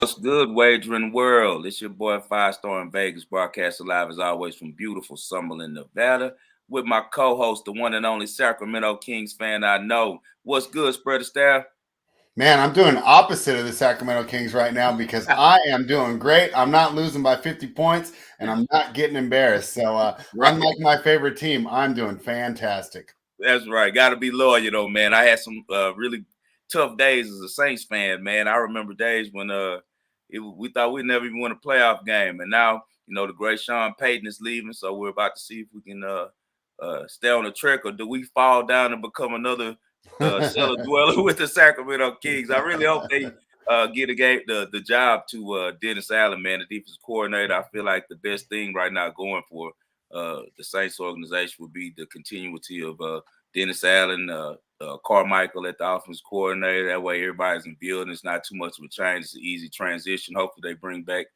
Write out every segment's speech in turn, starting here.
What's good, wagering world? It's your boy Five Star in Vegas, broadcasting live as always from beautiful Summerlin, Nevada, with my co-host, the one and only Sacramento Kings fan I know. What's good, Spread Astaire? Man, I'm doing opposite of the Sacramento Kings right now because I am doing great. I'm not losing by 50 points and I'm not getting embarrassed. So, Right. unlike my favorite team, I'm doing fantastic. That's right. Got to be loyal, though, man. I had some really tough days as a Saints fan, man. I remember days when we thought we'd never even win a playoff game, and now the great Sean Payton is leaving, so we're about to see if we can stay on the track, or do we fall down and become another cellar dweller with the Sacramento Kings? I really hope they get the job to Dennis Allen, man, the defensive coordinator. I feel like the best thing right now going for the Saints organization would be the continuity of Dennis Allen, Carmichael at the offense coordinator. That way, everybody's in building. It's not too much of a change. It's an easy transition. Hopefully, they bring back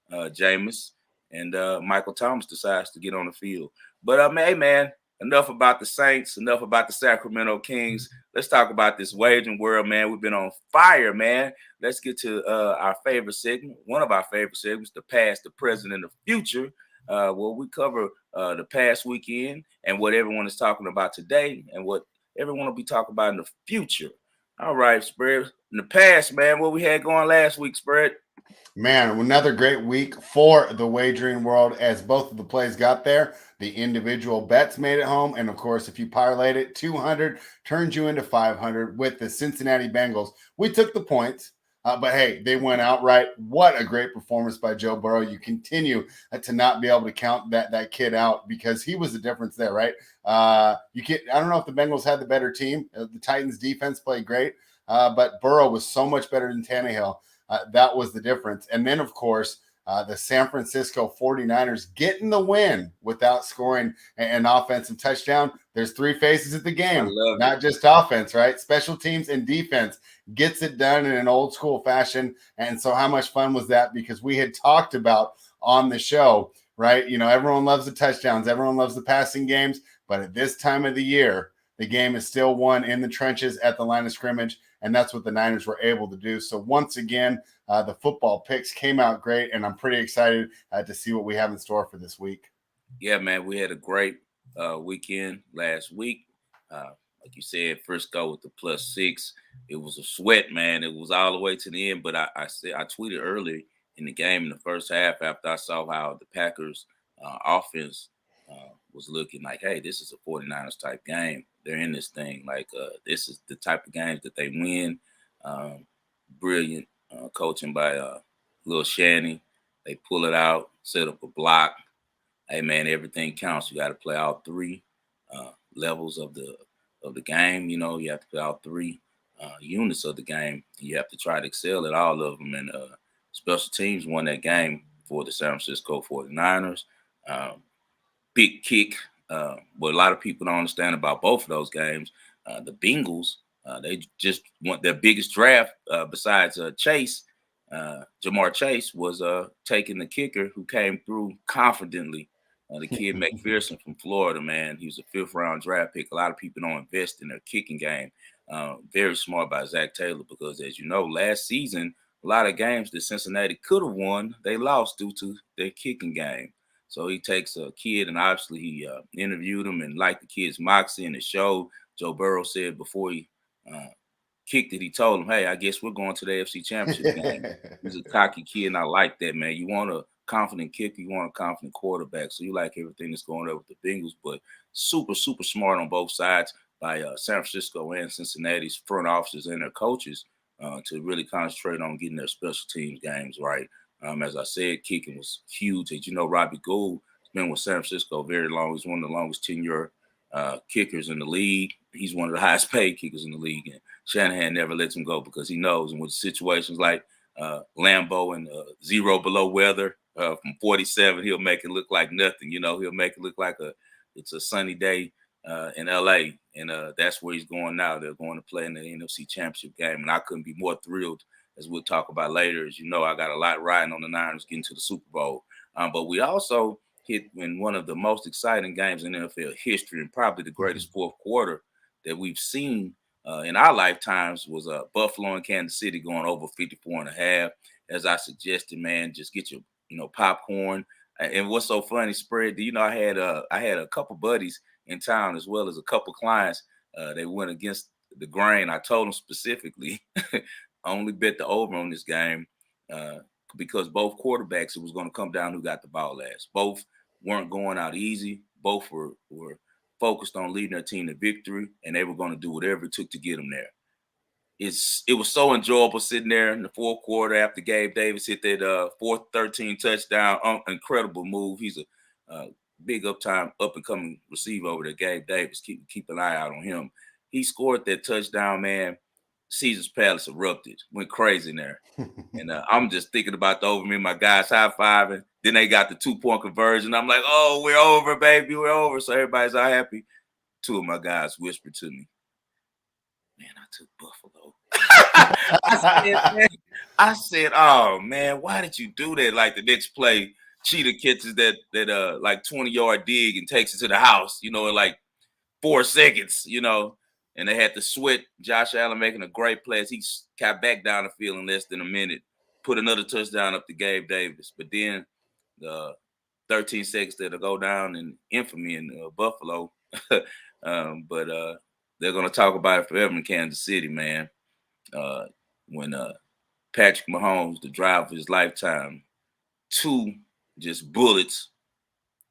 Jameis and Michael Thomas decides to get on the field. But hey, man, enough about the Saints. Enough about the Sacramento Kings. Let's talk about this wagering world, man. We've been on fire, man. Let's get to our favorite segment. One of our favorite segments: the past, the present, and the future. Well, we cover the past weekend and what everyone is talking about today and what everyone will be talking about in the future. All right, Spread. In the past, man, what we had going last week, Spread? Man, another great week for the wagering world as both of the plays got there. The individual bets made it home. And of course, if you parlayed it, 200 turns you into 500 with the Cincinnati Bengals. We took the points, but hey, they went outright. What a great performance by Joe Burrow. You continue to not be able to count that kid out because he was the difference there, right? I don't know if the Bengals had the better team. The Titans defense played great, but Burrow was so much better than Tannehill. That was the difference. And then, of course, the San Francisco 49ers getting the win without scoring an offensive touchdown. There's three phases of the I game, love it. not just offense, right? Special teams and defense gets it done in an old school fashion. And so how much fun was that? Because we had talked about on the show, right? Everyone loves the touchdowns. Everyone loves the passing games. But at this time of the year, the game is still won in the trenches at the line of scrimmage. And that's what the Niners were able to do. So once again, the football picks came out great, and I'm pretty excited to see what we have in store for this week. Yeah, man, we had a great weekend last week. Like you said, first go with the +6. It was a sweat, man. It was all the way to the end. But I tweeted early in the game in the first half after I saw how the Packers offense was looking like, hey, this is a 49ers type game. They're in this thing. Like, this is the type of games that they win. Um, Brilliant coaching by Lil Shanny. They pull it out, set up a block. Hey man, everything counts. You got to play all three levels of the game. You have to play all three units of the game. You have to try to excel at all of them. And special teams won that game for the San Francisco 49ers. Big kick. What a lot of people don't understand about both of those games, the Bengals, they just want their biggest draft besides Chase. Jamar Chase was taking the kicker who came through confidently. The kid McPherson from Florida, man, he was a fifth-round draft pick. A lot of people don't invest in their kicking game. Very smart by Zach Taylor because, as you know, last season, a lot of games that Cincinnati could have won, they lost due to their kicking game. So he takes a kid, and obviously he interviewed him and liked the kid's moxie and the show. Joe Burrow said before he uh, kicked it, he told him, "Hey, I guess we're going to the AFC Championship game." He's a cocky kid, and I like that, man. You want a confident kicker, you want a confident quarterback. So you like everything that's going on with the Bengals, but super, super smart on both sides by San Francisco and Cincinnati's front officers and their coaches to really concentrate on getting their special teams games right. As I said, kicking was huge. As you know, Robbie Gould has been with San Francisco very long. He's one of the longest tenure kickers in the league. He's one of the highest paid kickers in the league. And Shanahan never lets him go because he knows. And with situations like Lambeau and zero below weather from 47, he'll make it look like nothing. He'll make it look like it's a sunny day in LA. And that's where he's going now. They're going to play in the NFC Championship game. And I couldn't be more thrilled, as we'll talk about later. As you know, I got a lot riding on the Niners getting to the Super Bowl. But we also hit in one of the most exciting games in NFL history and probably the greatest fourth quarter that we've seen in our lifetimes was Buffalo and Kansas City going over 54 and a half. as I suggested, man, just get your popcorn. And what's so funny, Spread? I had a couple buddies in town as well as a couple clients. They went against the grain. I told them specifically, I only bet the over on this game because both quarterbacks, it was going to come down who got the ball last. Both weren't going out easy. Both were focused on leading their team to victory, and they were going to do whatever it took to get them there. It was so enjoyable sitting there in the fourth quarter after Gabe Davis hit that fourth 13 touchdown. Incredible move. He's a big up and coming receiver over there. Gabe Davis, keep an eye out on him. He scored that touchdown, man. Caesar's Palace erupted, went crazy in there. And I'm just thinking about the over. Me and my guys high-fiving. Then they got the 2-point conversion. I'm like, oh, we're over, baby. We're over. So everybody's all happy. Two of my guys whispered to me, man, I took Buffalo. I said, oh, man, why did you do that? Like the next play, Cheetah catches that like 20-yard dig and takes it to the house, in like 4 seconds, and they had to sweat Josh Allen making a great play as he got back down the field in less than a minute, put another touchdown up to Gabe Davis. But then the 13 seconds that'll go down in infamy in Buffalo. But they're going to talk about it forever in Kansas City, man. When Patrick Mahomes, the drive of his lifetime, 2 just bullets,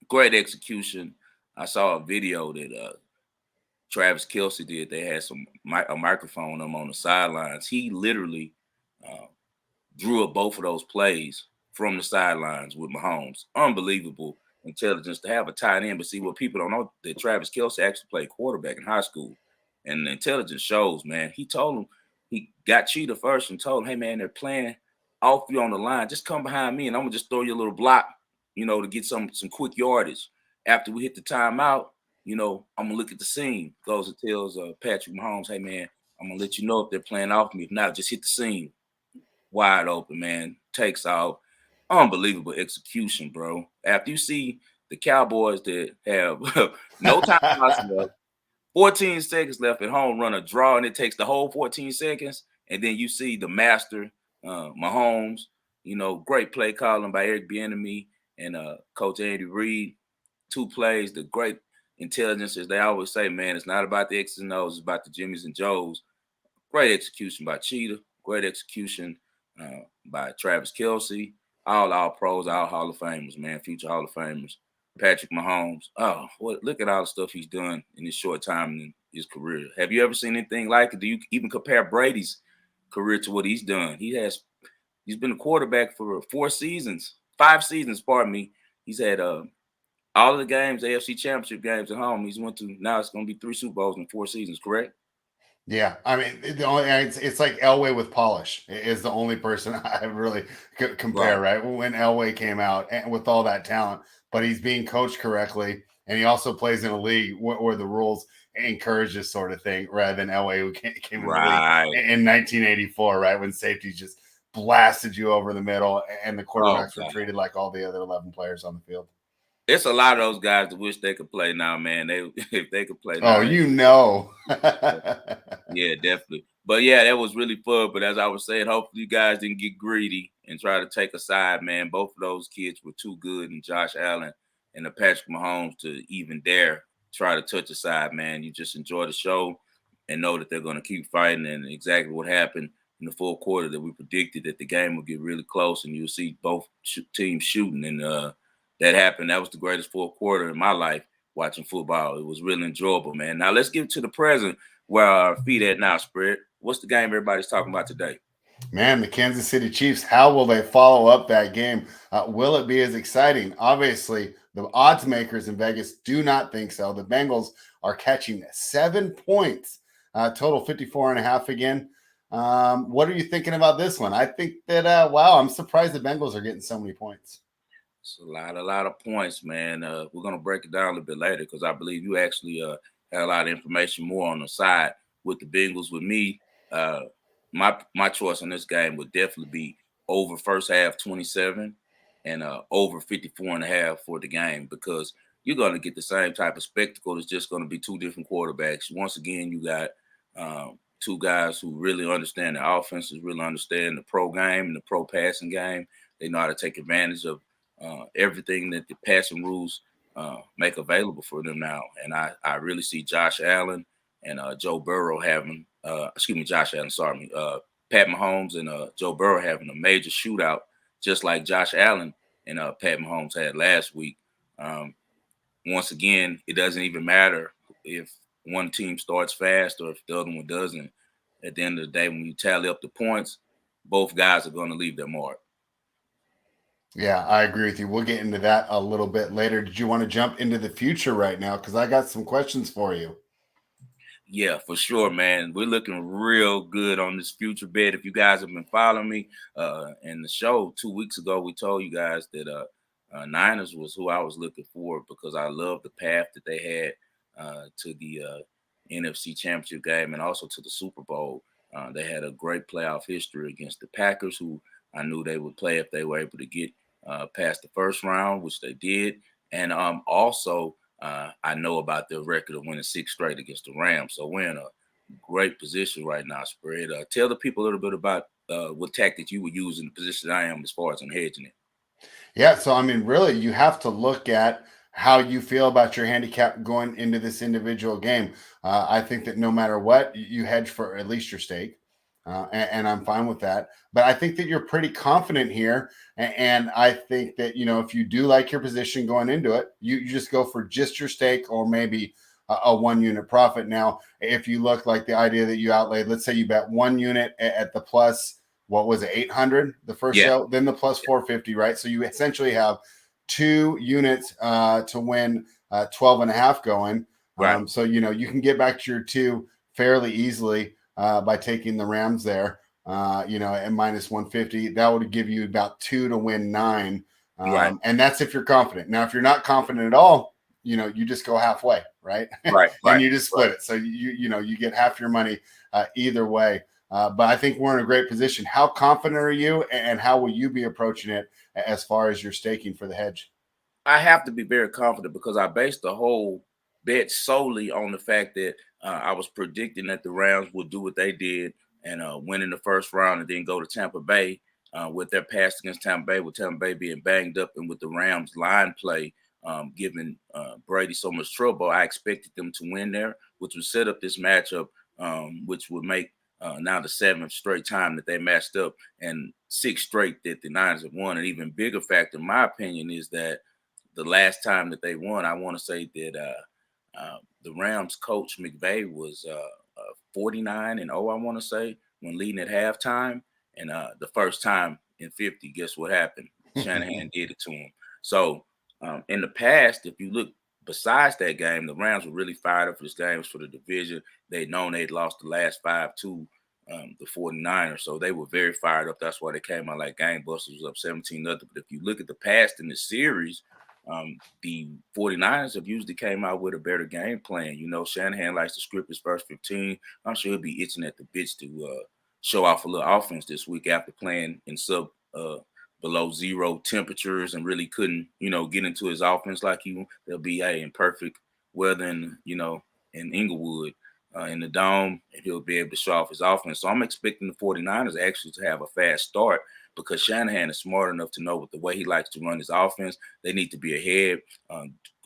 great execution. I saw a video that Travis Kelce did. They had a microphone on the sidelines. He literally drew up both of those plays from the sidelines with Mahomes. Unbelievable intelligence to have a tight end. But see, what people don't know, that Travis Kelce actually played quarterback in high school. And the intelligence shows, man. He told him, he got Cheetah first and told him, hey, man, they're playing off you on the line. Just come behind me and I'm going to just throw you a little block, to get some quick yardage. After we hit the timeout, I'm going to look at the scene. Goes and tells Patrick Mahomes, hey, man, I'm going to let you know if they're playing off me. If not, just hit the scene. Wide open, man. Takes off. Unbelievable execution, bro. After you see the Cowboys that have no time left, 14 seconds left at home, run a draw, and it takes the whole 14 seconds. And then you see the master, Mahomes, great play calling by Eric Bieniemy and Coach Andy Reid. 2 plays, the great intelligence, as they always say, man, it's not about the X's and O's, it's about the Jimmys and Joes. Great execution by Cheetah. Great execution by Travis Kelce. All pros, all Hall of Famers, man, future Hall of Famers. Patrick Mahomes. Oh, look at all the stuff he's done in this short time in his career. Have you ever seen anything like it? Do you even compare Brady's career to what he's done? He's been a quarterback for 5 seasons, pardon me. He's had all of the games, AFC Championship games at home. He's went to, now it's going to be 3 Super Bowls in 4 seasons, correct? Yeah, I mean, it's like Elway with polish is the only person I really could compare, right? When Elway came out and with all that talent, but he's being coached correctly, and he also plays in a league where the rules encourage this sort of thing, rather than Elway, who came in the league in 1984, right, when safety just blasted you over the middle, and the quarterbacks were treated like all the other 11 players on the field. It's a lot of those guys that wish they could play now, man. If they could play now. Oh, Yeah, definitely. But yeah, that was really fun. But as I was saying, hopefully you guys didn't get greedy and try to take a side, man. Both of those kids were too good, and Josh Allen and the Patrick Mahomes, to even dare try to touch a side, man. You just enjoy the show and know that they're going to keep fighting. And exactly what happened in the fourth quarter, that we predicted that the game would get really close and you'll see both teams shooting. And that happened. That was the greatest fourth quarter in my life watching football. It was really enjoyable, man. Now let's get to the present, where our feet at now, Spread. What's the game everybody's talking about today? Man, the Kansas City Chiefs, how will they follow up that game? Will it be as exciting? Obviously, the odds makers in Vegas do not think so. The Bengals are catching 7 points, total 54.5 again. What are you thinking about this one? I think that, wow, I'm surprised the Bengals are getting so many points. It's a lot of points, man. We're going to break it down a little bit later because I believe you actually had a lot of information more on the side with the Bengals. With me, my choice on this game would definitely be over first half 27 and over 54.5 for the game, because you're going to get the same type of spectacle. It's just going to be 2 different quarterbacks. Once again, you got two guys who really understand the offenses, really understand the pro game and the pro passing game. They know how to take advantage of everything that the passing rules make available for them now. And I really see Josh Allen and Joe Burrow having, Josh Allen, sorry, Pat Mahomes and Joe Burrow having a major shootout, just like Josh Allen and Pat Mahomes had last week. Once again, it doesn't even matter if one team starts fast or if the other one doesn't. At the end of the day, when you tally up the points, both guys are going to leave their mark. Yeah, I agree with you. We'll get into that a little bit later. Did you want to jump into the future right now? Because I got some questions for you. Yeah, for sure, man. We're looking real good on this future bet. If you guys have been following me in the show 2 weeks ago, we told you guys that Niners was who I was looking for because I love the path that they had to the NFC Championship game and also to the Super Bowl. They had a great playoff history against the Packers, who I knew they would play if they were able to get past the first round, which they did. And also, I know about their record of winning 6 straight against the Rams. So we're in a great position right now, Spread. Tell the people a little bit about what tactic you would use in the position I am as far as I'm hedging it. Yeah, so I mean, really, you have to look at how you feel about your handicap going into this individual game. I think that no matter what, you hedge for at least your stake, and I'm fine with that. But I think that you're pretty confident here, and I think that if you do like your position going into it, you just go for just your stake or maybe a 1 unit profit. Now, if you look like the idea that you outlaid, let's say you bet 1 unit at the plus, what was it, 800 the first show, then the plus 450, right? So you essentially have 2 units to win 12 and a half going. Right. So you can get back to your 2 fairly easily by taking the Rams there, at minus 150. That would give you about 2 to win 9. Right. And that's if you're confident. Now, if you're not confident at all, you just go halfway, right? Right. And you just split it. So you get half your money either way. But I think we're in a great position. How confident are you, and how will you be approaching it as far as your staking for the hedge? I have to be very confident because I based the whole bet solely on the fact that I was predicting that the Rams would do what they did and win in the first round and then go to Tampa Bay with their pass against Tampa Bay, with Tampa Bay being banged up and with the Rams line play giving Brady so much trouble. I expected them to win there, which would set up this matchup, which would make now the 7th straight time that they matched up and 6 straight that the Niners have won. An even bigger factor, in my opinion, is that the last time that they won, I want to say that the Rams coach McVay was 49-0, I want to say, when leading at halftime. And the first time in 50, guess what happened? Shanahan did it to him. So in the past, if you look besides that game, the Rams were really fired up for this game. It was for the division. They'd known they'd lost the last 5 to the 49ers. So they were very fired up. That's why they came out like gangbusters, was up 17-0. But if you look at the past in the series, the 49ers have usually came out with a better game plan. Shanahan likes to script his first 15. I'm sure he'll be itching at the bitch to show off a little offense this week after playing in below 0 temperatures and really couldn't, get into his offense like they'll be in perfect weather in Inglewood in the dome, and he'll be able to show off his offense. So I'm expecting the 49ers actually to have a fast start because Shanahan is smart enough to know with the way he likes to run his offense, they need to be ahead.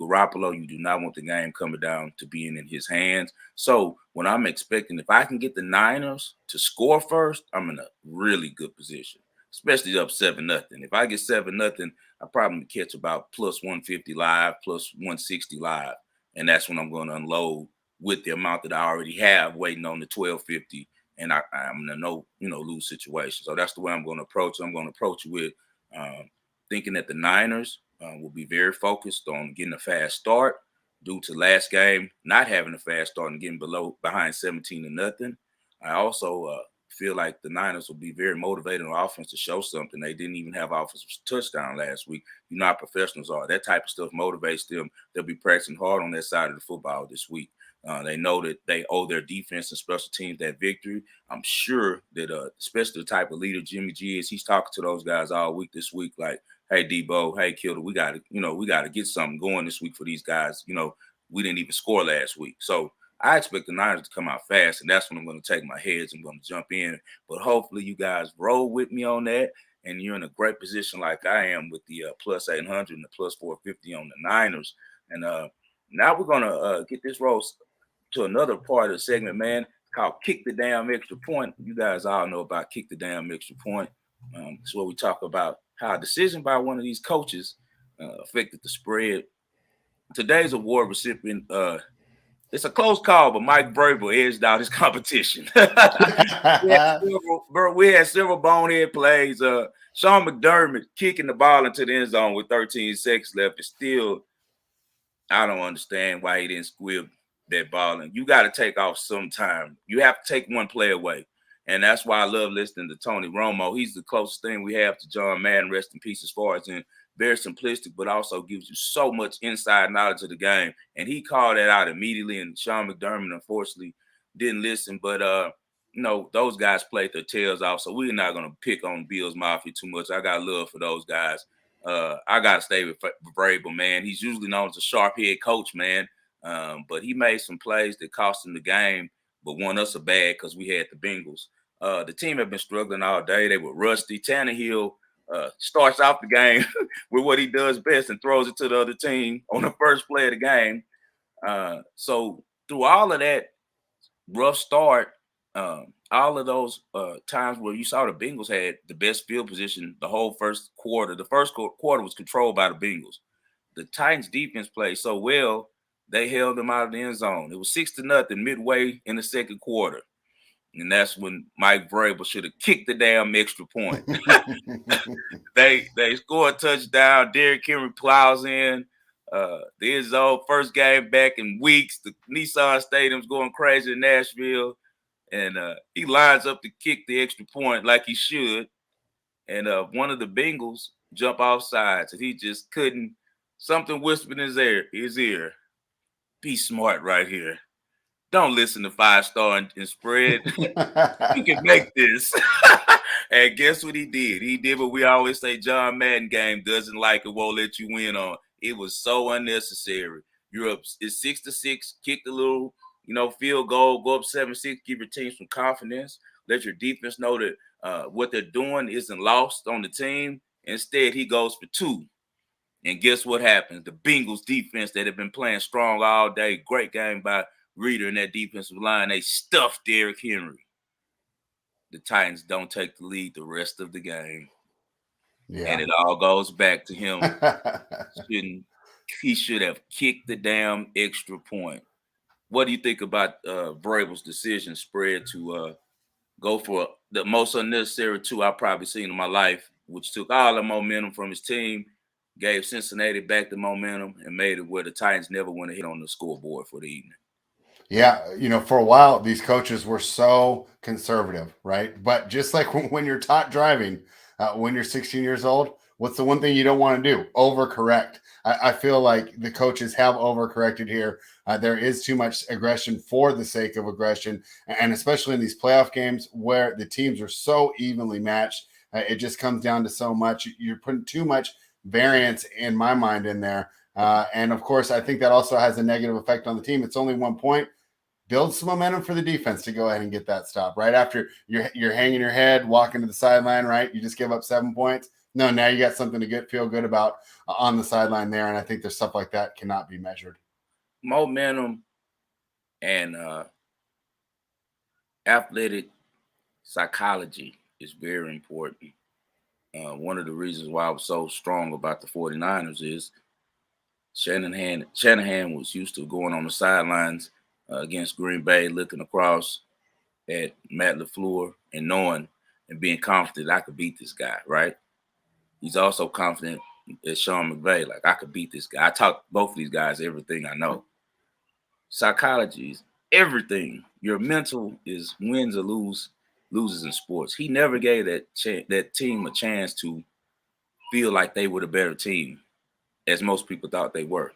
Garoppolo, you do not want the game coming down to being in his hands. So what I'm expecting, if I can get the Niners to score first, I'm in a really good position, especially up 7-0. If I get 7-0, I probably catch about plus 150 live, plus 160 live. And that's when I'm going to unload with the amount that I already have waiting on the 1250. And I'm in a no lose situation. So that's the way I'm going to approach it. I'm going to approach it with thinking that the Niners will be very focused on getting a fast start due to last game not having a fast start and getting behind 17-0. I also feel like the Niners will be very motivated on offense to show something. They didn't even have offensive touchdown last week. You know how professionals are. That type of stuff motivates them. They'll be practicing hard on that side of the football this week. They know that they owe their defense and special teams that victory. I'm sure that especially the type of leader Jimmy G is, he's talking to those guys all week this week, like, hey, Debo, hey, Kilder, we got to get something going this week for these guys. We didn't even score last week. So I expect the Niners to come out fast, and that's when I'm going to take my heads. I'm going to jump in. But hopefully you guys roll with me on that, and you're in a great position like I am with the plus 800 and the plus 450 on the Niners. And now we're going to get this roll to another part of the segment, man, called Kick the Damn Extra Point. You guys all know about Kick the Damn Extra Point. It's where we talk about how a decision by one of these coaches affected the spread. Today's award recipient, it's a close call, but Mike Vrabel edged out his competition. we had several bonehead plays. Sean McDermott kicking the ball into the end zone with 13 seconds left. It's still, I don't understand why he didn't squib that ball. And you got to take off sometime. You have to take one play away. And that's why I love listening to Tony Romo. He's the closest thing we have to John Madden, rest in peace, as far as in very simplistic, but also gives you so much inside knowledge of the game. And he called that out immediately. And Sean McDermott, unfortunately, didn't listen. But, those guys played their tails off. So we're not going to pick on Bills Mafia too much. I got love for those guys. I got to stay with Vrabel, man. He's usually known as a sharp head coach, man. But he made some plays that cost him the game, but won us a bag because we had the Bengals. The team had been struggling all day. They were rusty. Tannehill starts off the game with what he does best and throws it to the other team on the first play of the game. So through all of that rough start, all of those times where you saw the Bengals had the best field position the whole first quarter. The first quarter was controlled by the Bengals. The Titans defense played so well, they held them out of the end zone. It was 6-0 midway in the second quarter. And that's when Mike Vrabel should have kicked the damn extra point. They scored a touchdown. Derrick Henry plows in. The end zone, first game back in weeks. The Nissan Stadium's going crazy in Nashville. And he lines up to kick the extra point like he should. And one of the Bengals jump off sides. And he just couldn't. Something whispered in his ear. Be smart right here. Don't listen to Five Star and Spread. You can make this. And guess what he did? He did what we always say John Madden game doesn't like and won't let you win on. It was so unnecessary. You're up, it's 6-6, kick the little, field goal, go up 7-6, give your team some confidence. Let your defense know that what they're doing isn't lost on the team. Instead, he goes for 2. And guess what happens? The Bengals defense that have been playing strong all day, great game by Reader in that defensive line, they stuffed Derrick Henry. The Titans don't take the lead the rest of the game. Yeah. And it all goes back to him. He should have kicked the damn extra point. What do you think about Vrabel's decision spread to go for the most unnecessary 2 I've probably seen in my life, which took all the momentum from his team, gave Cincinnati back the momentum, and made it where the Titans never went to hit on the scoreboard for the evening? Yeah, for a while, these coaches were so conservative, right? But just like when you're taught driving, when you're 16 years old, what's the one thing you don't want to do? Overcorrect. I feel like the coaches have overcorrected here. There is too much aggression for the sake of aggression, and especially in these playoff games where the teams are so evenly matched, it just comes down to so much. You're putting too much variance, in my mind, in there. And of course, I think that also has a negative effect on the team. It's only 1 point. Build some momentum for the defense to go ahead and get that stop. Right after you're hanging your head, walking to the sideline, right? You just give up 7 points. No, now you got something to feel good about on the sideline there. And I think there's stuff like that cannot be measured. Momentum and athletic psychology is very important. One of the reasons why I was so strong about the 49ers is Shanahan was used to going on the sidelines against Green Bay, looking across at Matt LaFleur and knowing and being confident I could beat this guy, right? He's also confident as Sean McVay, like I could beat this guy. I taught both of these guys everything I know. Psychology is everything. Your mental is wins or loses in sports. He never gave that team a chance to feel like they were the better team, as most people thought they were,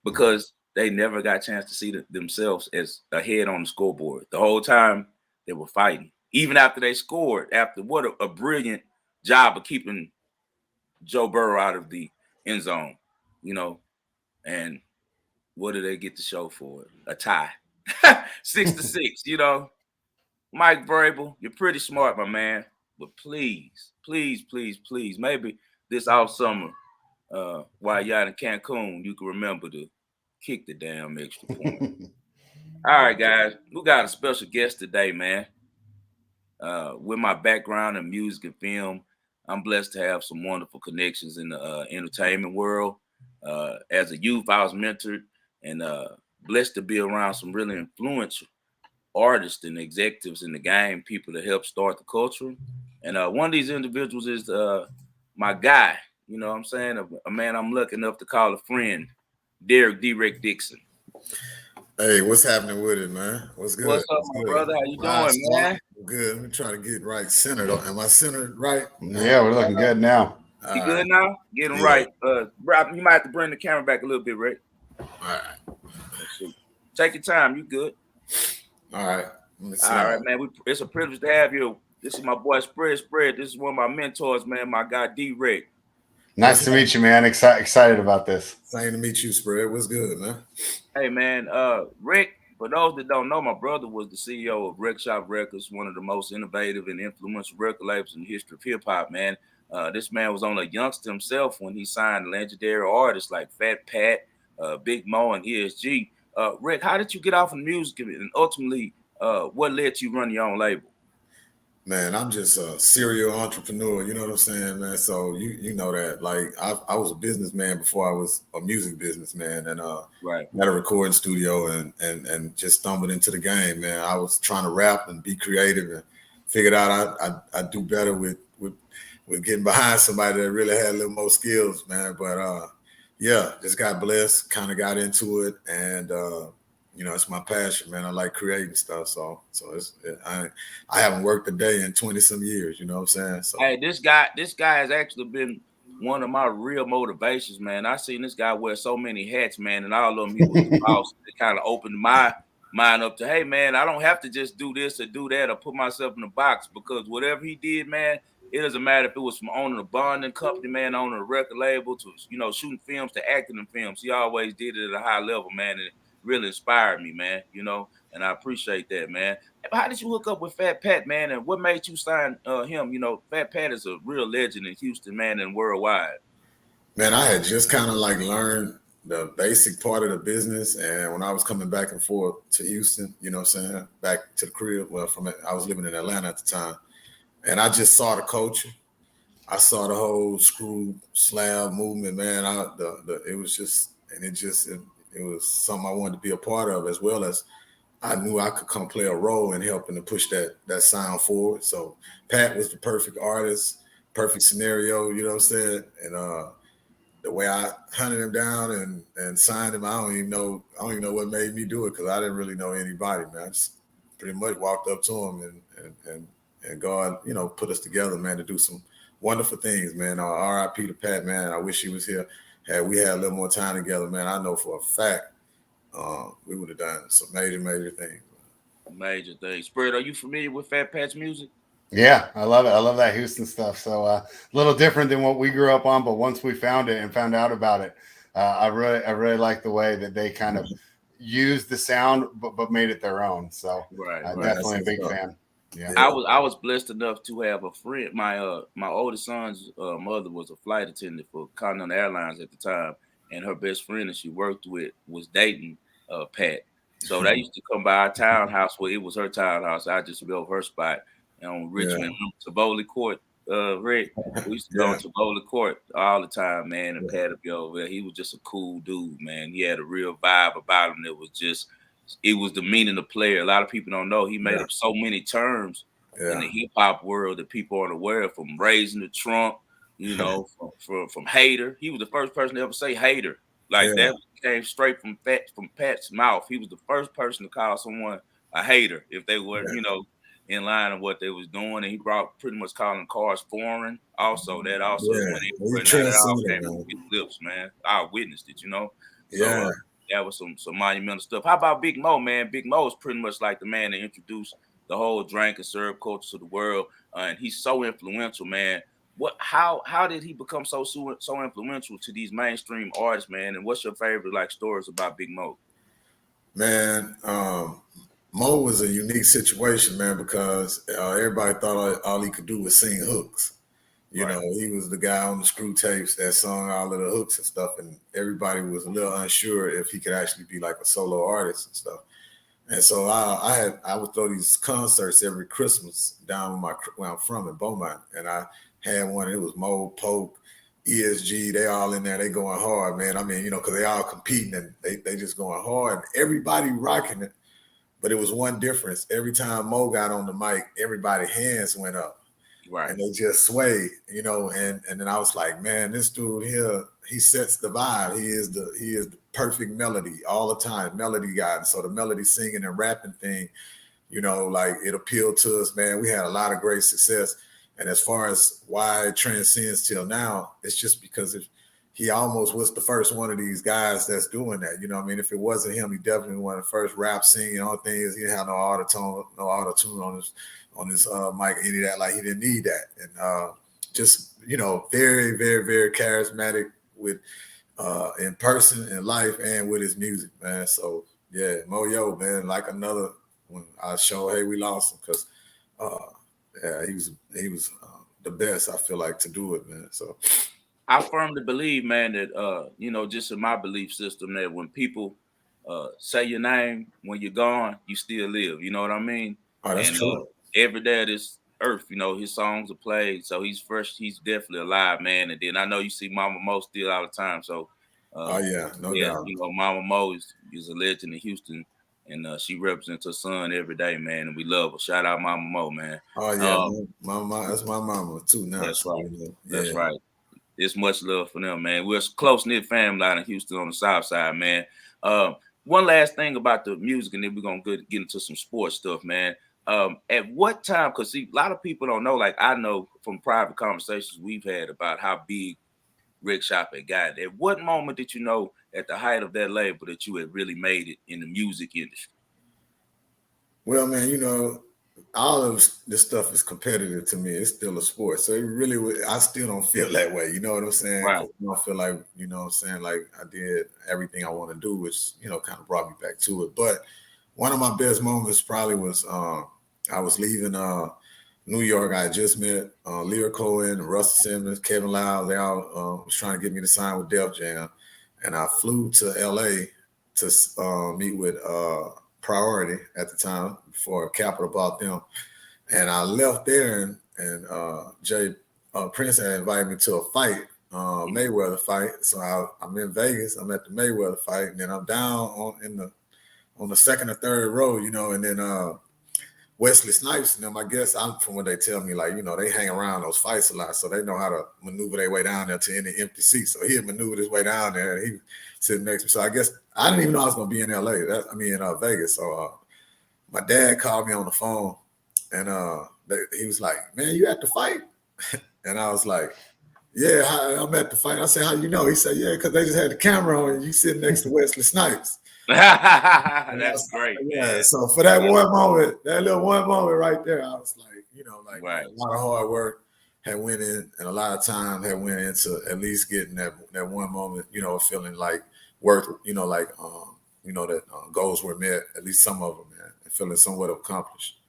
because they never got a chance to see themselves as ahead on the scoreboard. The whole time they were fighting. Even after they scored, after what a brilliant job of keeping Joe Burrow out of the end zone, and what do they get to show for it? A tie. 6 to 6. Mike Vrabel, you're pretty smart, my man. But please, please, please, please, maybe this off summer, while you're out in Cancun, you can remember to kick the damn extra point. All right, guys, we got a special guest today, man. With my background in music and film, I'm blessed to have some wonderful connections in the entertainment world. As a youth, I was mentored and blessed to be around some really influential artists and executives in the game, people that help start the culture. And one of these individuals is my guy, you know what I'm saying? A man I'm lucky enough to call a friend, Derrick Dixon. Hey, what's happening with it, man? What's good? What's up, my brother? How you doing, man? Good. Let me try to get right centered. Am I centered right? Yeah, we're looking good now. You good now? Getting right. Bro, you might have to bring the camera back a little bit, Rick. All right. Let's see. Take your time. You good? All right. All right, man. It's a privilege to have you. This is my boy Spread. This is one of my mentors, man. My guy Derrick. Nice to meet you, man. Excited about this. Same to meet you, Spread. What's good, man? Hey, man. Rick, for those that don't know, my brother was the CEO of Rec Shop Records, one of the most innovative and influential record labels in the history of hip hop, man. This man was only a youngster himself when he signed legendary artists like Fat Pat, Big Mo, and ESG. Rick, how did you get off of music, and ultimately, what led to you running your own label? Man, I'm just a serial entrepreneur. You know what I'm saying, man? So you know that. Like I was a businessman before I was a music businessman, and had a recording studio and just stumbled into the game, man. I was trying to rap and be creative and figured out I do better with getting behind somebody that really had a little more skills, man. But yeah, just got blessed, kind of got into it, and it's my passion, man. I like creating stuff, so I haven't worked a day in 20 some years. You know what I'm saying? So hey, this guy has actually been one of my real motivations, man. I seen this guy wear so many hats, man, and all of them he was the boss. It kind of opened my mind up to, hey, man, I don't have to just do this or do that or put myself in a box, because whatever he did, man, it doesn't matter if it was from owning a bonding company, man, owning a record label, to shooting films, to acting in films. He always did it at a high level, man, and really inspired me, man, and I appreciate that, man. How did you hook up with Fat Pat, man, and what made you sign him? Fat Pat is a real legend in Houston, man, and worldwide. Man, I had just kind of like learned the basic part of the business, and when I was coming back and forth to Houston, you know what I'm saying, back to the crib, I was living in Atlanta at the time, and I just saw the culture. I saw the whole screw slab movement, man. It was something I wanted to be a part of, as well as I knew I could come play a role in helping to push that sound forward. So Pat was the perfect artist, perfect scenario, you know what I'm saying? And the way I hunted him down and signed him, I don't even know what made me do it, because I didn't really know anybody, man. I just pretty much walked up to him and God, put us together, man, to do some wonderful things, man. R.I.P. to Pat, man. I wish he was here. Had we had a little more time together, man, I know for a fact we would have done some major things. Major things. Spread, are you familiar with Fat Pat's music? Yeah, I love it. I love that Houston stuff. So a little different than what we grew up on, but once we found it and found out about it, I really like the way that they kind of used the sound but made it their own. So definitely a big fan. Yeah. I was blessed enough to have a friend. My oldest son's mother was a flight attendant for Continental Airlines at the time, and her best friend that she worked with was dating Pat. So they used to come by our townhouse. Well, it was her townhouse. I just built her spot on Richmond, Tivoli Court. Rick, we used to go to Tivoli Court all the time, man. And Pat would be over there. He was just a cool dude, man. He had a real vibe about him that was just. It was the meaning of player. A lot of people don't know he made up so many terms in the hip hop world that people aren't aware of. From raising the trunk, from hater. He was the first person to ever say hater. Like that came straight from Pat's mouth. He was the first person to call someone a hater if they were, in line of what they was doing. And he brought pretty much calling cars foreign. Also, that also when he all came from his lips, man. I witnessed it, So, that was some monumental stuff. How about Big Mo, man? Big Mo is pretty much like the man that introduced the whole drink and serve culture to the world, and he's so influential, man. How did he become so influential to these mainstream artists, man? And what's your favorite stories about Big Mo? Man, Mo was a unique situation, man, because everybody thought all he could do was sing hooks. You know, he was the guy on the screw tapes that sung all of the hooks and stuff, and everybody was a little unsure if he could actually be like a solo artist and stuff. And so I would throw these concerts every Christmas down where I'm from in Beaumont, and I had one. It was Mo, Poke, ESG. They all in there. They going hard, man. I mean, you know, because they all competing and they just going hard. Everybody rocking it, but it was one difference. Every time Mo got on the mic, everybody's hands went up. Right. And they just sway, you know, and then I was like, man, this dude here, he sets the vibe. He is the perfect melody all the time, melody guy. And so the melody singing and rapping thing, you know, like it appealed to us, man. We had a lot of great success. And as far as why it transcends till now, it's just because he almost was the first one of these guys that's doing that. You know what I mean? If it wasn't him, he definitely one of the first rap singing on things. He didn't have no auto-tune on his mic, any of that. Like, he didn't need that. And just, you know, very, very, very charismatic with in person, in life, and with his music, man. So yeah, Mo, man, like another when I show, hey, we lost him because yeah, he was the best, I feel like, to do it, man. So I firmly believe, man, that you know, just in my belief system, that when people say your name, when you're gone, you still live. You know what I mean? Oh, that's true. Every day of this earth, you know, his songs are played. So he's definitely alive, man. And then I know you see Mama Mo still all the time. So oh yeah, no doubt. You know, Mama Mo is a legend in Houston, and she represents her son every day, man. And we love her. Shout out Mama Mo, man. Oh yeah, mama, that's my mama too now. That's right. You know? That's right. It's much love for them, man. We're a close-knit family out in Houston on the south side, man. One last thing about the music, and then we're going to get into some sports stuff, man. At what time, because see, a lot of people don't know, like I know from private conversations we've had about how big Rick Shop had got. At what moment did you know at the height of that label that you had really made it in the music industry? Well, man, you know, all of this stuff is competitive to me. It's still a sport. So it really I still don't feel that way. You know what I'm saying? Right. I don't feel like, you know what I'm saying, like I did everything I want to do, which, you know, kind of brought me back to it. But one of my best moments probably was I was leaving New York. I had just met Lear Cohen, Russell Simmons, Kevin Lau. They all was trying to get me to sign with Def Jam. And I flew to LA to meet with Priority at the time before Capital bought them. And I left there and Jay Prince had invited me to a fight, Mayweather fight. So I'm in Vegas. I'm at the Mayweather fight, and then I'm down on the second or third row, you know, and then Wesley Snipes and them, I guess, from what they tell me, like, you know, they hang around those fights a lot, so they know how to maneuver their way down there to any empty seat. So he had maneuvered his way down there, and he sitting next to me. So I guess I didn't even know I was going to be in LA. In Vegas. So my dad called me on the phone, and he was like, "Man, you at the fight?" And I was like, "Yeah, I'm at the fight." I said, "How you know?" He said, "Yeah, because they just had the camera on and you sitting next to Wesley Snipes." That's great. Yeah. Man. So for that one moment, that little one moment right there, I was like, you know, like right. A lot of hard work had went in, and a lot of time had went into at least getting that one moment, you know, feeling like worth, you know, like you know, that goals were met, at least some of them, man, and feeling somewhat accomplished.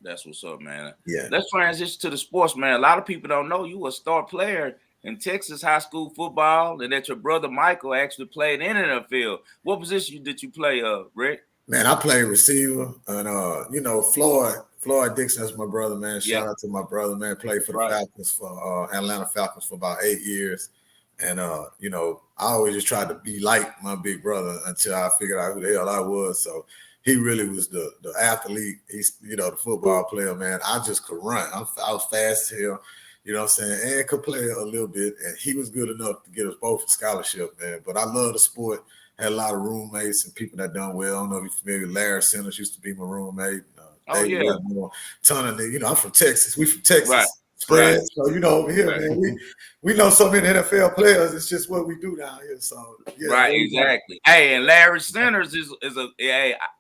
That's what's up, man. Yeah. Let's transition to the sports, man. A lot of people don't know you were a star player in Texas high school football, and that your brother Michael actually played in the NFL. What position did you play, Rick? Man, I played receiver, and you know, Floyd Dixon is my brother, man. Shout out to my brother, man. Played for the Falcons, for Atlanta Falcons for about 8 years. And you know, I always just tried to be like my big brother until I figured out who the hell I was. So he really was the athlete. He's, you know, the football player, man. I just could run. I was fast as hell. You know what I'm saying? And could play a little bit. And he was good enough to get us both a scholarship, man. But I love the sport. Had a lot of roommates and people that done well. I don't know if you're familiar with Larry Sanders, used to be my roommate. Ton of niggas. You know, I'm from Texas. We from Texas. Spread. So, you know, over here, man, we know so many NFL players. It's just what we do down here. So, yeah. Exactly. Hey, and Larry Sanders is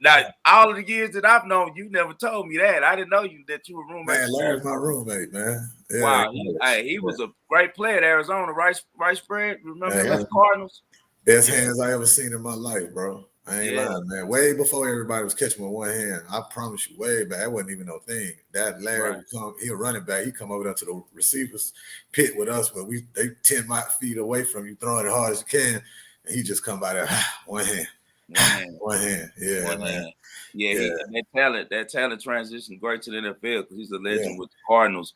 now all of the years that I've known you, never told me that. I didn't know that you were roommate. Man, Larry's my roommate, man. Yeah, wow. He was a great player at Arizona, right spread. Remember the Cardinals? Best hands I ever seen in my life, bro. I ain't lying, man. Way before everybody was catching with one hand. I promise you, way back. That wasn't even no thing. That Larry would come, he a running back. He come over there to the receivers pit with us, but they 10 feet away from you, throwing it hard as you can. And he just come by there, one hand. One hand. Yeah, one man. hand. Yeah, that talent transitioned great to the NFL because he's a legend with the Cardinals.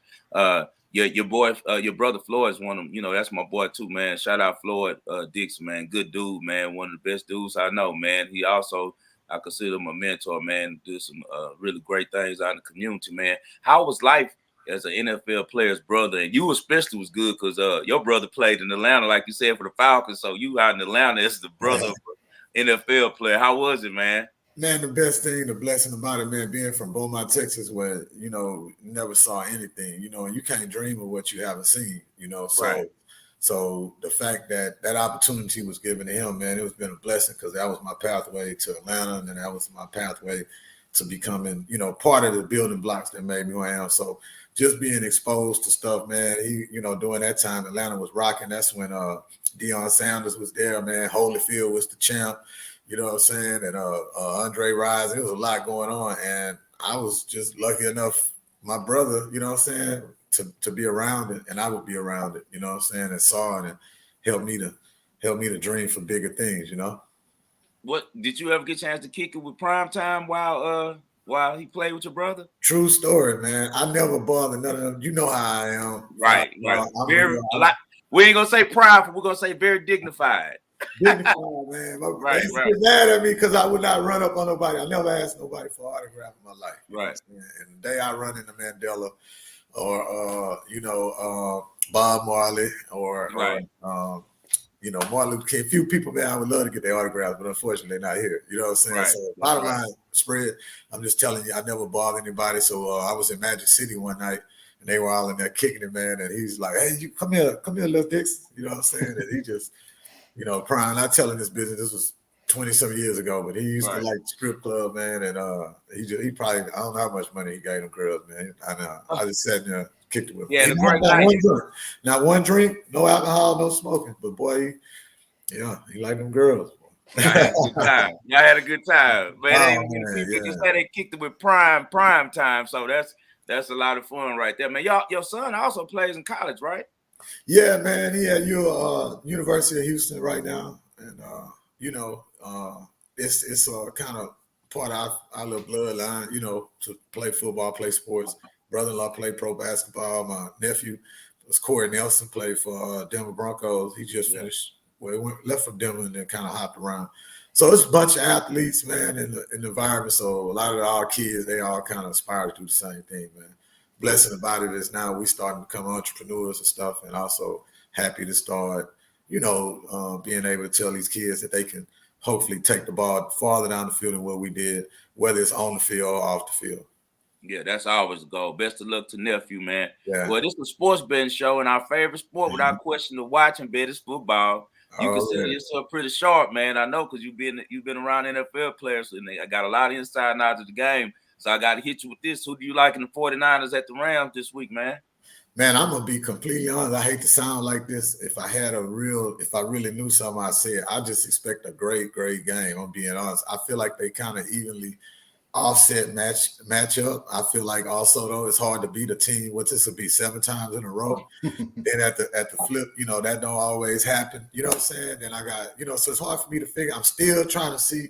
Your boy, your brother Floyd's one of them. You know, that's my boy too, man. Shout out Floyd Dixon, man. Good dude, man. One of the best dudes I know, man. He also, I consider him a mentor, man. Do some really great things out in the community, man. How was life as an NFL player's brother? And you especially was good because your brother played in Atlanta, like you said, for the Falcons. So you out in Atlanta as the brother of an NFL player. How was it, man? Man, the best thing, the blessing about it, man, being from Beaumont, Texas, where, you know, never saw anything, you know, and you can't dream of what you haven't seen, you know. So, so the fact that that opportunity was given to him, man, it's been a blessing because that was my pathway to Atlanta, and then that was my pathway to becoming, you know, part of the building blocks that made me who I am. So just being exposed to stuff, man, he, you know, during that time, Atlanta was rocking. That's when Deion Sanders was there, man. Holyfield was the champ. You know what I'm saying? And Andre Rise, there was a lot going on. And I was just lucky enough, my brother, you know what I'm saying, to be around it, and I would be around it, you know what I'm saying, and saw it and helped me to dream for bigger things, you know. What did you ever get a chance to kick it with Prime Time while he played with your brother? True story, man. I never bothered none of them. You know how I am. Right. Very a lot. We ain't gonna say prideful, we're gonna say very dignified. Dignified, man. Right. Mad at me because I would not run up on nobody. I never asked nobody for an autograph in my life. Right. And the day I run into Mandela or Bob Marley or you know, Martin Luther King, few people, man, I would love to get their autographs, but unfortunately they're not here. You know what I'm saying? So bottom line, Spread, I'm just telling you, I never bothered anybody. So I was in Magic City one night and they were all in there kicking it, man. And he's like, hey, you come here, little Dixon. You know what I'm saying? And he just, you know, Prime, not telling this business, this was 20-some years ago, but he used to like strip club, man. And he probably, I don't know how much money he gave them girls, man. I just sat there, kicked it with him. Yeah, not one drink, no alcohol, no smoking. But boy, he liked them girls. Y'all had a good time. Man, you said they kicked it with prime time. So that's a lot of fun right there, man. Your son also plays in college, right? Yeah, man. He at University of Houston right now. And it's kind of part of our little bloodline, you know, to play football, play sports. Brother-in-law played pro basketball. My nephew was Corey Nelson, played for Denver Broncos. He just finished. Well, he left from Denver and then kind of hopped around. So it's a bunch of athletes, man, in the environment. So a lot of our kids, they all kind of aspire to do the same thing, man. Blessing about it is now we starting to become entrepreneurs and stuff, and also happy to start, you know, being able to tell these kids that they can hopefully take the ball farther down the field than what we did, whether it's on the field or off the field. Yeah, that's always the goal. Best of luck to nephew, man. Yeah. Well, this is the sports betting show, and our favorite sport, without question, to watch and bet is football. You consider yourself pretty sharp, man. I know because you've been around NFL players, and I got a lot of inside knowledge of the game. So I got to hit you with this. Who do you like in the 49ers at the Rams this week, man? Man, I'm gonna be completely honest. I hate to sound like this. If I really knew something, I said I just expect a great game. I'm being honest. I feel like they kind of evenly offset matchup. I feel like also though it's hard to beat a team. What this will be 7 times in a row. Then at the flip, you know, that don't always happen. You know what I'm saying? Then I got, you know, so it's hard for me to figure. I'm still trying to see,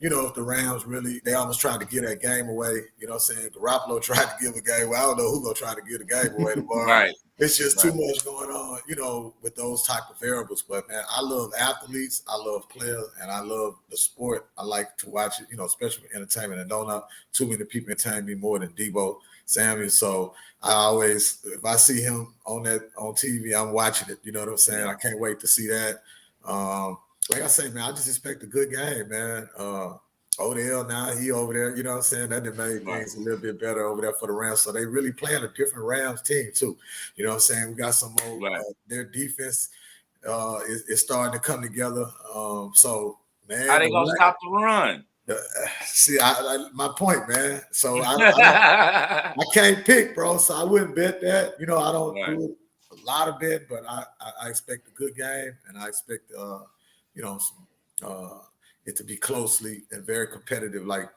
you know, if the Rams really, they almost tried to give that game away. You know what I'm saying? Garoppolo tried to give a game away. I don't know who's going to try to give the game away tomorrow. Right. It's just too much going on, you know, with those type of variables. But, man, I love athletes. I love players. And I love the sport. I like to watch it, you know, especially with entertainment. And don't know too many people entertain me more than Debo Samuel. So I always, if I see him on TV, I'm watching it. You know what I'm saying? I can't wait to see that. Like I say, man, I just expect a good game, man. Odell now, he over there, you know what I'm saying? That made things a little bit better over there for the Rams. So they really playing a different Rams team too. You know what I'm saying? We got some more, their defense is starting to come together. So, man. How they going to stop the run? See, my point, man. So I can't pick, bro. So I wouldn't bet that. You know, I don't do a lot of bet, but I expect a good game, and I expect, you know, some it to be closely and very competitive like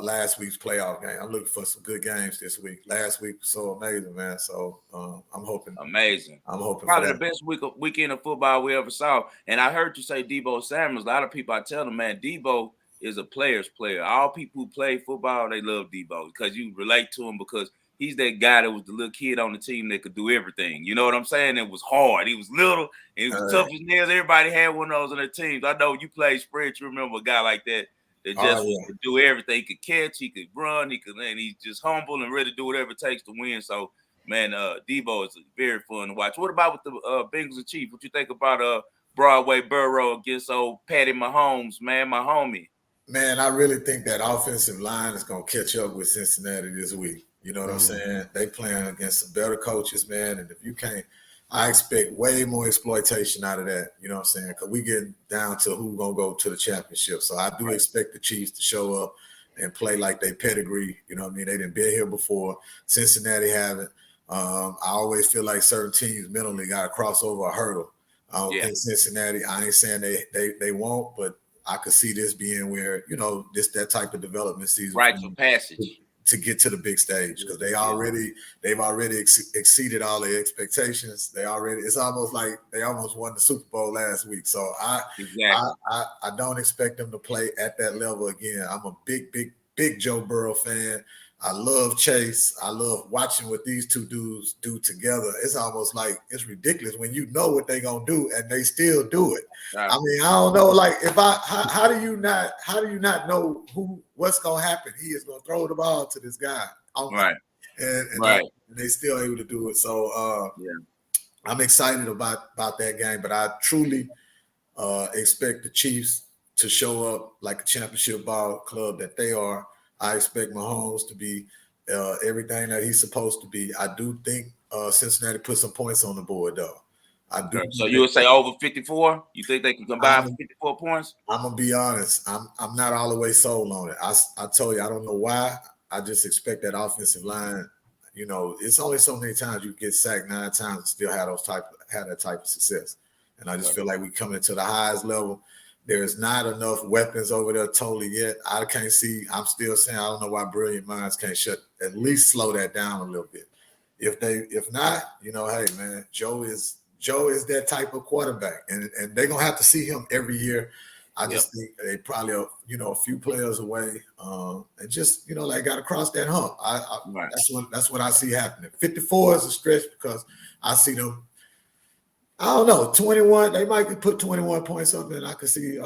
last week's playoff game. I'm looking for some good games this week. Last week was so amazing, man. So I'm hoping. Amazing. I'm hoping probably for the best weekend of football we ever saw. And I heard you say Debo Samuels. A lot of people, I tell them, man, Debo is a player's player. All people who play football, they love Debo because you relate to him because he's that guy that was the little kid on the team that could do everything. You know what I'm saying? It was hard. He was little and he was tough as nails. Everybody had one of those on their teams. I know you played spread. You remember a guy like that just could do everything. He could catch, he could run, and he's just humble and ready to do whatever it takes to win. So, man, Debo is very fun to watch. What about with the Bengals and Chiefs? What you think about Broadway Burrow against old Patty Mahomes, man, my homie? Man, I really think that offensive line is going to catch up with Cincinnati this week. You know what I'm saying? They playing against some better coaches, man. And if you can't, I expect way more exploitation out of that. You know what I'm saying? Because we get down to who's going to go to the championship. So I do expect the Chiefs to show up and play like they pedigree. You know what I mean? They didn't been here before. Cincinnati haven't. I always feel like certain teams mentally got to cross over a hurdle. I don't think Cincinnati, I ain't saying they won't, but I could see this being where, you know, that type of development season. Right, for passage. To get to the big stage because they've already exceeded all their expectations. It's almost like they almost won the Super Bowl last week. So I don't expect them to play at that level again. I'm a big Joe Burrow fan. I love Chase. I love watching what these two dudes do together. It's almost like it's ridiculous when you know what they're gonna do and they still do it. Right. I mean, I don't know. Like, how do you not know what's gonna happen? He is gonna throw the ball to this guy, right? And they still able to do it. So I'm excited about that game. But I truly expect the Chiefs to show up like a championship ball club that they are. I expect Mahomes to be everything that he's supposed to be. I do think Cincinnati put some points on the board, though. I do. So you would say over 54? You think they can combine for 54 points? I'm gonna be honest. I'm not all the way sold on it. I told you I don't know why. I just expect that offensive line. You know, it's only so many times you get sacked 9 times and still have that type of success. And I just feel like we coming to the highest level. There's not enough weapons over there totally yet. I can't see. I'm still saying I don't know why brilliant minds can't at least slow that down a little bit. If not, you know, hey man, Joe is that type of quarterback, and they're gonna have to see him every year. I just think they probably are, you know, a few players away, and just, you know, like got to cross that hump. That's what I see happening. 54 is a stretch because I see them. I don't know, 21. They might put 21 points up, and I could see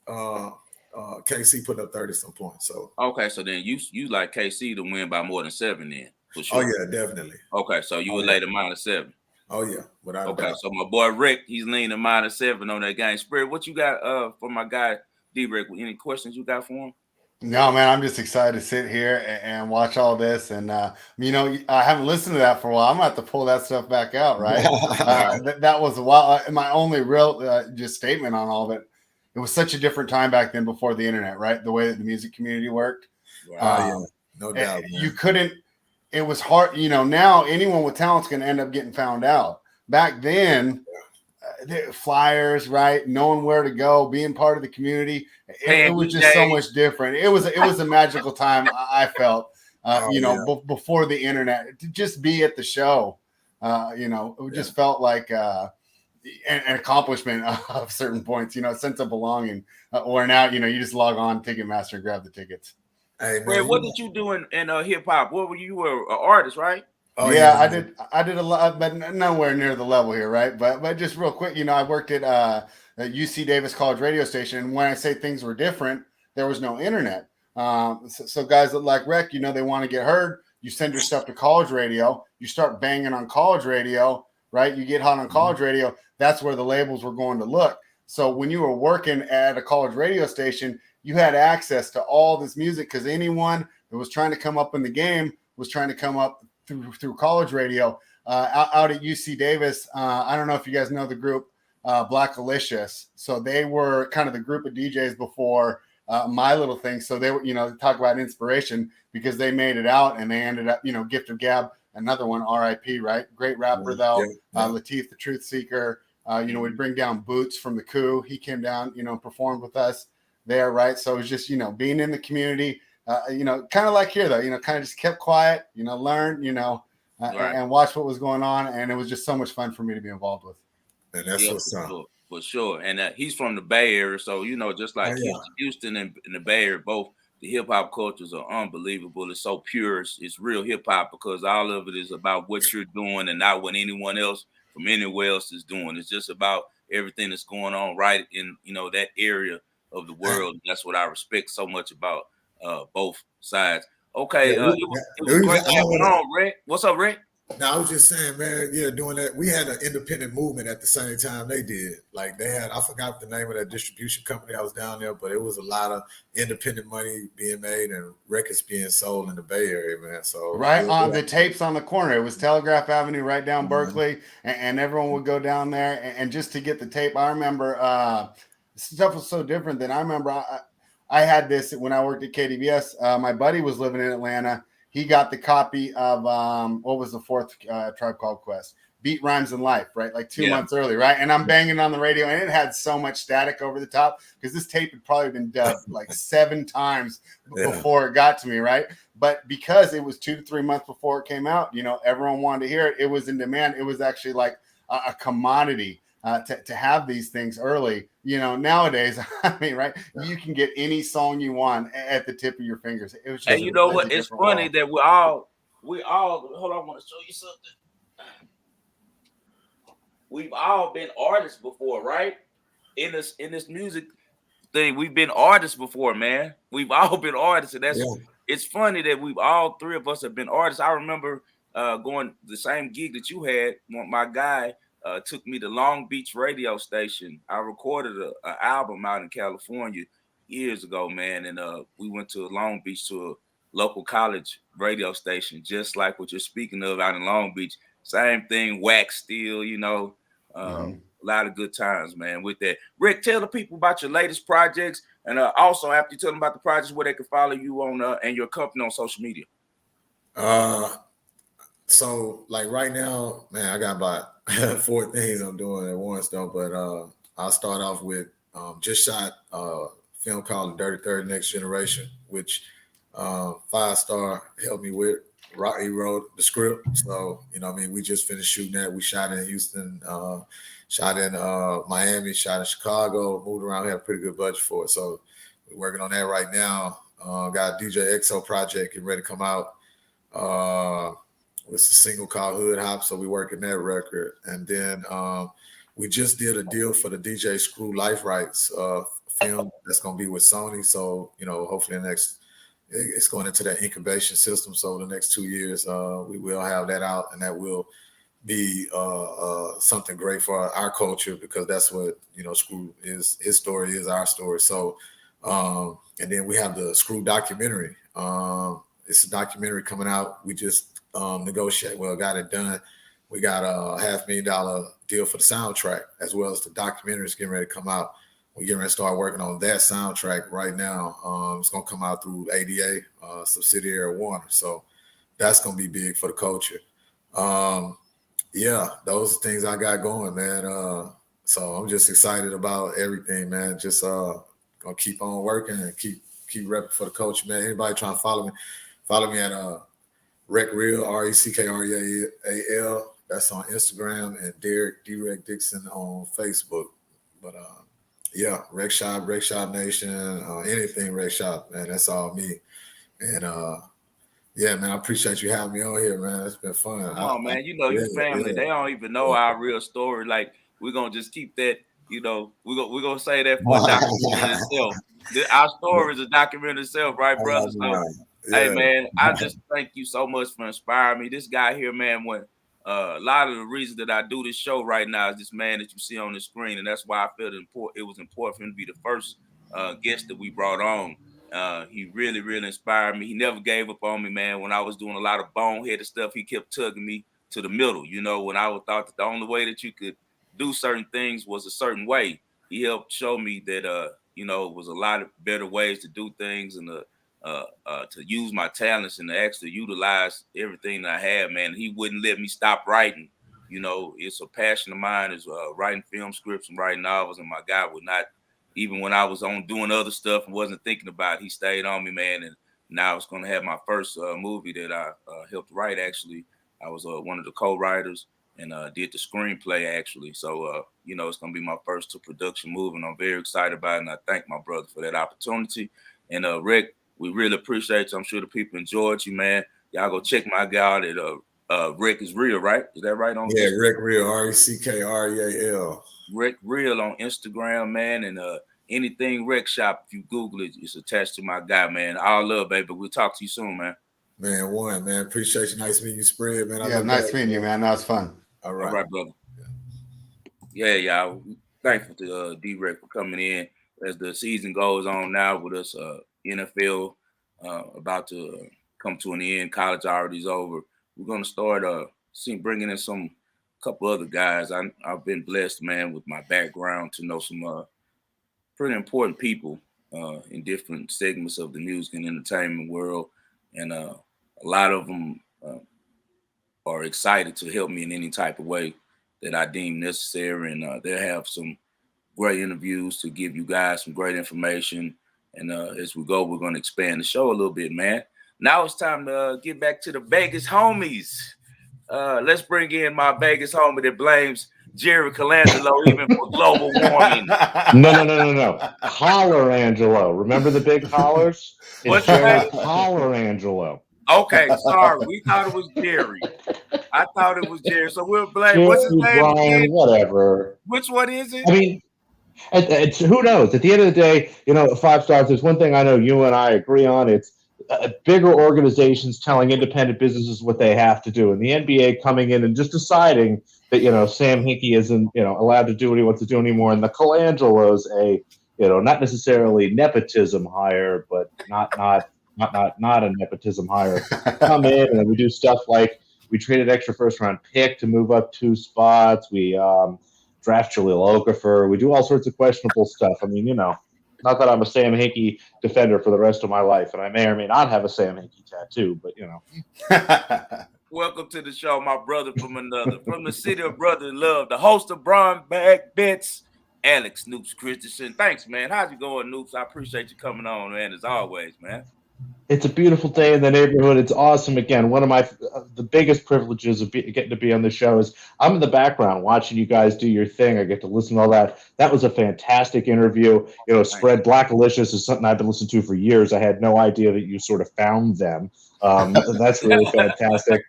KC putting up 30-some points. So okay, so then you like KC to win by more than 7 then, for sure. Oh yeah, definitely. Okay, so you would lay the -7. Oh yeah, without a doubt. So my boy Rick, he's leaning -7 on that game spread. What you got for my guy D-Rick? Any questions you got for him? No, man, I'm just excited to sit here and watch all this. And, you know, I haven't listened to that for a while. I'm going to have to pull that stuff back out, right? That was a while. My only real just statement on all of it, it was such a different time back then before the internet, right? The way that the music community worked. No doubt. You couldn't, it was hard. You know, now anyone with talent's going to end up getting found out. Back then, flyers, right? Knowing where to go, being part of the community. It was just so much different. It was a magical time. I felt, before the internet, to just be at the show, it just felt like an accomplishment of certain points, a sense of belonging. Or now, you just log on Ticketmaster and grab the tickets. Hey, man, what did you do in hip hop? What were you were an artist, right? Oh, yeah, I did a lot, but nowhere near the level here, right? But just real quick, I worked at UC Davis College radio station, and when I say things were different, there was no internet. So guys like Rec, they want to get heard. You send your stuff to college radio. You start banging on college radio, right? You get hot on college radio. That's where the labels were going to look. So when you were working at a college radio station, you had access to all this music because anyone that was trying to come up in the game was trying to come up through college radio. Out at UC Davis. I don't know if you guys know the group Black Alicious. So they were kind of the group of DJs before My Little Thing. So they were, talk about inspiration because they made it out and they ended up, Gift of Gab, another one, RIP, right? Great rapper though. Lateef, the Truth Seeker. We'd bring down Boots from the Coup. He came down, performed with us. there, right? So it was just, being in the community, kind of like here though, kind of just kept quiet, learn, Right. and watch what was going on. And it was just so much fun for me to be involved with. And that's Yeah, what's up. for sure. And he's from the Bay Area, so just like Yeah. Houston and the Bay Area, both the hip hop cultures are unbelievable. It's so pure. It's real hip hop because all of it is about what you're doing and not what anyone else from anywhere else is doing. It's just about everything that's going on right in that area of the world. That's what I respect so much about both sides. Okay, Yeah, it was great having on, Rick. What's up, Rick? No, I was just saying, man, doing that. We had an independent movement at the same time they did. Like they had, I forgot the name of that distribution company I was down there, but it was a lot of independent money being made and records being sold in the Bay Area, man. So right on the tapes on the corner, it was Telegraph Avenue right down Berkeley, and everyone would go down there and just to get the tape. I remember stuff was so different than I remember. I had this when I worked at KDVS. My buddy was living in Atlanta. He got the copy of what was the fourth Tribe Called Quest? Beat Rhymes in Life, right? Like 2 months early, right? And I'm banging on the radio, and it had so much static over the top because this tape had probably been dubbed like 7 times before it got to me, right? But because it was 2 to 3 months before it came out, everyone wanted to hear it. It was in demand. It was actually like a commodity. To have these things early, nowadays, I mean, right? You can get any song you want at the tip of your fingers. It was just, and you know what? It's funny that we all. Hold on, I want to show you something. We've all been artists before, right? In this music thing, we've been artists before, man. We've all been artists, and it's funny that all 3 of us have been artists. I remember going the same gig that you had. My guy took me to Long Beach radio station. I recorded an album out in California years ago, man, and we went to Long Beach to a local college radio station, just like what you're speaking of out in Long Beach. Same thing, wax steel, a lot of good times, man, with that. Rick, tell the people about your latest projects, and also after you tell them about the projects, where they can follow you on and your company on social media. So like right now, man, I got about 4 things I'm doing at once though. But I'll start off with just shot a film called The Dirty Third Next Generation, which 5 Star helped me with. He wrote the script. So, we just finished shooting that. We shot in Houston, shot in Miami, shot in Chicago, moved around. We had a pretty good budget for it. So we're working on that right now. Got a DJ XO project getting ready to come out. It's a single called Hood Hop, so we working that record. And then we just did a deal for the DJ Screw Life Rights film that's going to be with Sony. So, hopefully it's going into that incubation system. So the next 2 years, we will have that out, and that will be something great for our culture because that's what, Screw is. His story is our story. So, and then we have the Screw documentary. It's a documentary coming out. We just got it done. We got a $500,000 deal for the soundtrack as well as the documentary is getting ready to come out. We're getting ready to start working on that soundtrack right now. It's going to come out through ADA, subsidiary of Warner. So that's going to be big for the culture. Those are things I got going, man. So I'm just excited about everything, man. Just going to keep on working and keep repping for the culture, man. Anybody trying to follow me at Rec Real, RECKREAL. That's on Instagram, and Derrick Dixon on Facebook. But Rec Shop Nation, anything Rec Shop, man. That's all me. And man, I appreciate you having me on here, man. It's been fun. Come on, man. You family. Yeah. They don't even know our real story. Like we're gonna just keep that. We're gonna say that for a documentary itself. Our story is a documentary itself, right, brother? So, hey, man, I just thank you so much for inspiring me. This guy here, man, when a lot of the reason that I do this show right now is this man that you see on the screen, and that's why I felt it was important for him to be the first guest that we brought on. He really, really inspired me. He never gave up on me, man. When I was doing a lot of boneheaded stuff, he kept tugging me to the middle. When I thought that the only way that you could do certain things was a certain way, he helped show me that it was a lot of better ways to do things and to use my talents and to actually utilize everything that I had, man. He wouldn't let me stop writing. It's a passion of mine is writing film scripts and writing novels, and my guy would not even when I was on doing other stuff and wasn't thinking about it, he stayed on me, man. And now it's going to have my first movie that I helped write. Actually, I was one of the co-writers and did the screenplay actually. So it's going to be my first to production movie, and I'm very excited about it. And I thank my brother for that opportunity. And Rick, we really appreciate you. I'm sure the people enjoyed you, man. Y'all go check my guy out at Rick is Real, right? Is that right? Yeah, Rick Real, RECKREAL. Rick Real on Instagram, man, and anything Rick Shop, if you Google it, it's attached to my guy, man. All love, baby. We'll talk to you soon, man. Man, appreciate you. Nice meeting you, Spread, man. Nice meeting you, man. That was fun. All right, brother. Yeah, y'all. Thankful to D-Rick for coming in as the season goes on now with us. NFL about to come to an end. College already is over. We're gonna start bringing in some couple other guys. I've been blessed, man, with my background to know some pretty important people in different segments of the music and entertainment world, and a lot of them are excited to help me in any type of way that I deem necessary, and they'll have some great interviews to give you guys some great information. And as we go, we're going to expand the show a little bit, man. Now it's time to get back to the Vegas homies. Let's bring in my Vegas homie that blames Jerry Colangelo even for global warming. No. Holler Angelo. Remember the big hollers? What's that? Holler Angelo. Okay, sorry. We thought it was Jerry. I thought it was Jerry. So we'll blame. Jerry, What's his name? Brian, whatever. Which one is it? I mean, it's who knows? At the end of the day, 5 stars. There's one thing I know you and I agree on. It's bigger organizations telling independent businesses what they have to do, and the NBA coming in and just deciding that Sam Hinkie isn't allowed to do what he wants to do anymore, and the Colangelo's not necessarily nepotism hire, but not a nepotism hire, come in and we do stuff like we traded extra first round pick to move up 2 spots. We draft Jaleel Okafor. We do all sorts of questionable stuff. I mean, not that I'm a Sam Hinkie defender for the rest of my life, and I may or may not have a Sam Hinkie tattoo, but Welcome to the show, my brother from the city of brotherly love, the host of Brown Bag Bets, Alex Noops Christensen. Thanks, man. How's it going, Noops? I appreciate you coming on, man, as always, man. It's a beautiful day in the neighborhood. It's awesome. Again, one of the biggest privileges of getting to be on the show is I'm in the background watching you guys do your thing. I get to listen to all that. That was a fantastic interview. Spread Blackalicious is something I've been listening to for years. I had no idea that you sort of found them. That's really fantastic.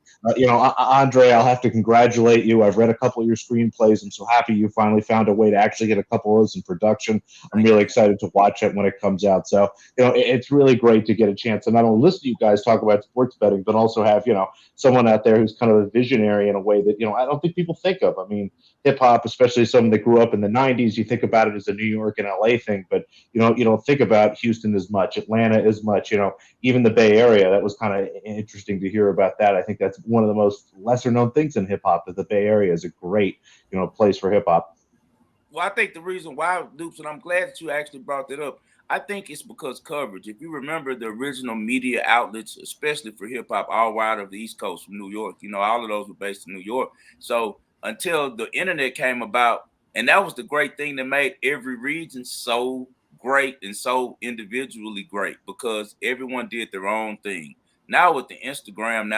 Andre, I'll have to congratulate you. I've read a couple of your screenplays. I'm so happy you finally found a way to actually get a couple of those in production. I'm really excited to watch it when it comes out. So, it's really great to get a chance to not only listen to you guys talk about sports betting, but also have, someone out there who's kind of a visionary in a way that, I don't think people think of. I mean, hip hop, especially someone that grew up in the 90s, you think about it as a New York and LA thing, but you don't think about Houston as much, Atlanta as much, even the Bay Area. That was kind of interesting to hear about that. I think that's one of the most lesser known things in hip hop, that the Bay Area is a great, place for hip hop. Well, I think the reason why, Dupes, and I'm glad that you actually brought that up, I think it's because coverage. If you remember the original media outlets, especially for hip hop, all out of the East Coast from New York, all of those were based in New York. So until the internet came about, and that was the great thing that made every region so great and so individually great, because everyone did their own thing. Now with the Instagram,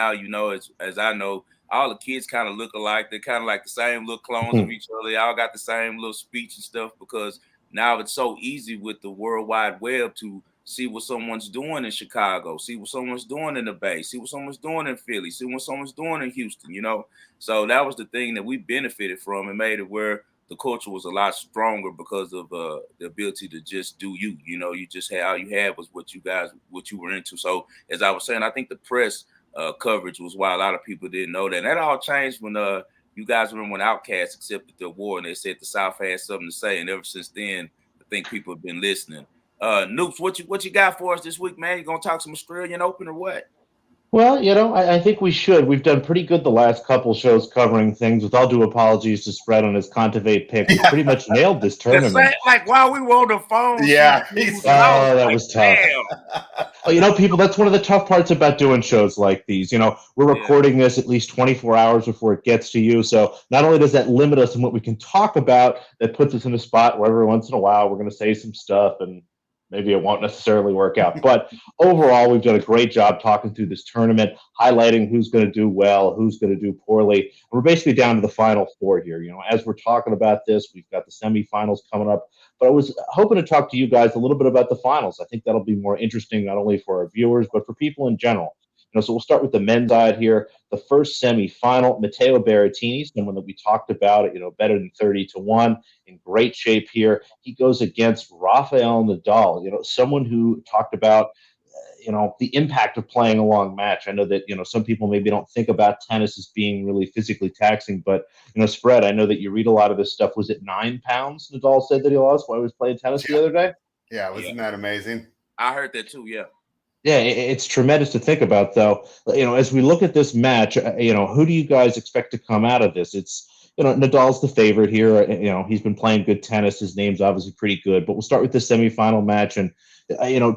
as I know, all the kids kind of look alike. They're kind of like the same little clones of each other. They all got the same little speech and stuff, because now it's so easy with the World Wide Web to see what someone's doing in Chicago, see what someone's doing in the Bay, see what someone's doing in Philly, see what someone's doing in Houston, So that was the thing that we benefited from and made it where the culture was a lot stronger because of the ability to just do you. You just had, all you had was what you were into. So as I was saying, I think the press coverage was why a lot of people didn't know that. And that all changed when you guys remember when Outkast accepted the award and they said the South had something to say. And ever since then, I think people have been listening. Noops, what you got for us this week, man? You gonna talk some Australian Open or what? Well, I think we should. We've done pretty good the last couple shows covering things. With all due apologies to Spread on his Contivate pick, we pretty much nailed this The same, tournament. like while we were on the phone, Yeah, he he's lost. Oh, that Like, was tough. damn. Well, people, that's one of the tough parts about doing shows like these. We're Yeah. recording this at least 24 hours before it gets to you. So not only does that limit us in what we can talk about, that puts us in a spot where every once in a while we're going to say some stuff and maybe it won't necessarily work out. But overall, we've done a great job talking through this tournament, highlighting who's going to do well, who's going to do poorly. We're basically down to the final four here. As we're talking about this, we've got the semifinals coming up. But I was hoping to talk to you guys a little bit about the finals. I think that'll be more interesting, not only for our viewers, but for people in general. So we'll start with the men's side here. The first semifinal, Matteo Berrettini, someone that we talked about, better than 30-1, in great shape here. He goes against Rafael Nadal, someone who talked about the impact of playing a long match. I know that some people maybe don't think about tennis as being really physically taxing, but Spread, I know that you read a lot of this stuff. Was it 9 pounds Nadal said that he lost while he was playing tennis the other day? Yeah, Yeah. wasn't that amazing? I heard that too. Yeah. Yeah, it's tremendous to think about, though. As we look at this match, who do you guys expect to come out of this? It's Nadal's the favorite here. He's been playing good tennis. His name's obviously pretty good. But we'll start with the semifinal match, and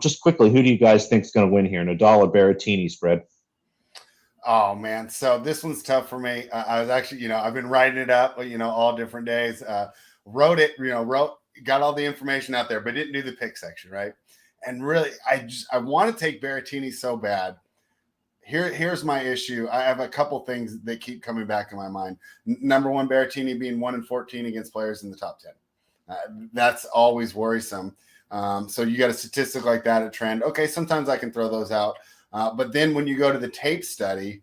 just quickly, who do you guys think is going to win here, Nadal or Berrettini? Spread? Oh man, so this one's tough for me. I was actually, I've been writing it up, all different days. Wrote it, got all the information out there, but didn't do the pick section, right? And really, I want to take Berrettini so bad. Here's my issue. I have a couple things that keep coming back in my mind. Number one, Berrettini being 1-14 against players in the top 10. That's always worrisome. So you got a statistic like that, a trend. Okay, sometimes I can throw those out. But then when you go to the tape study,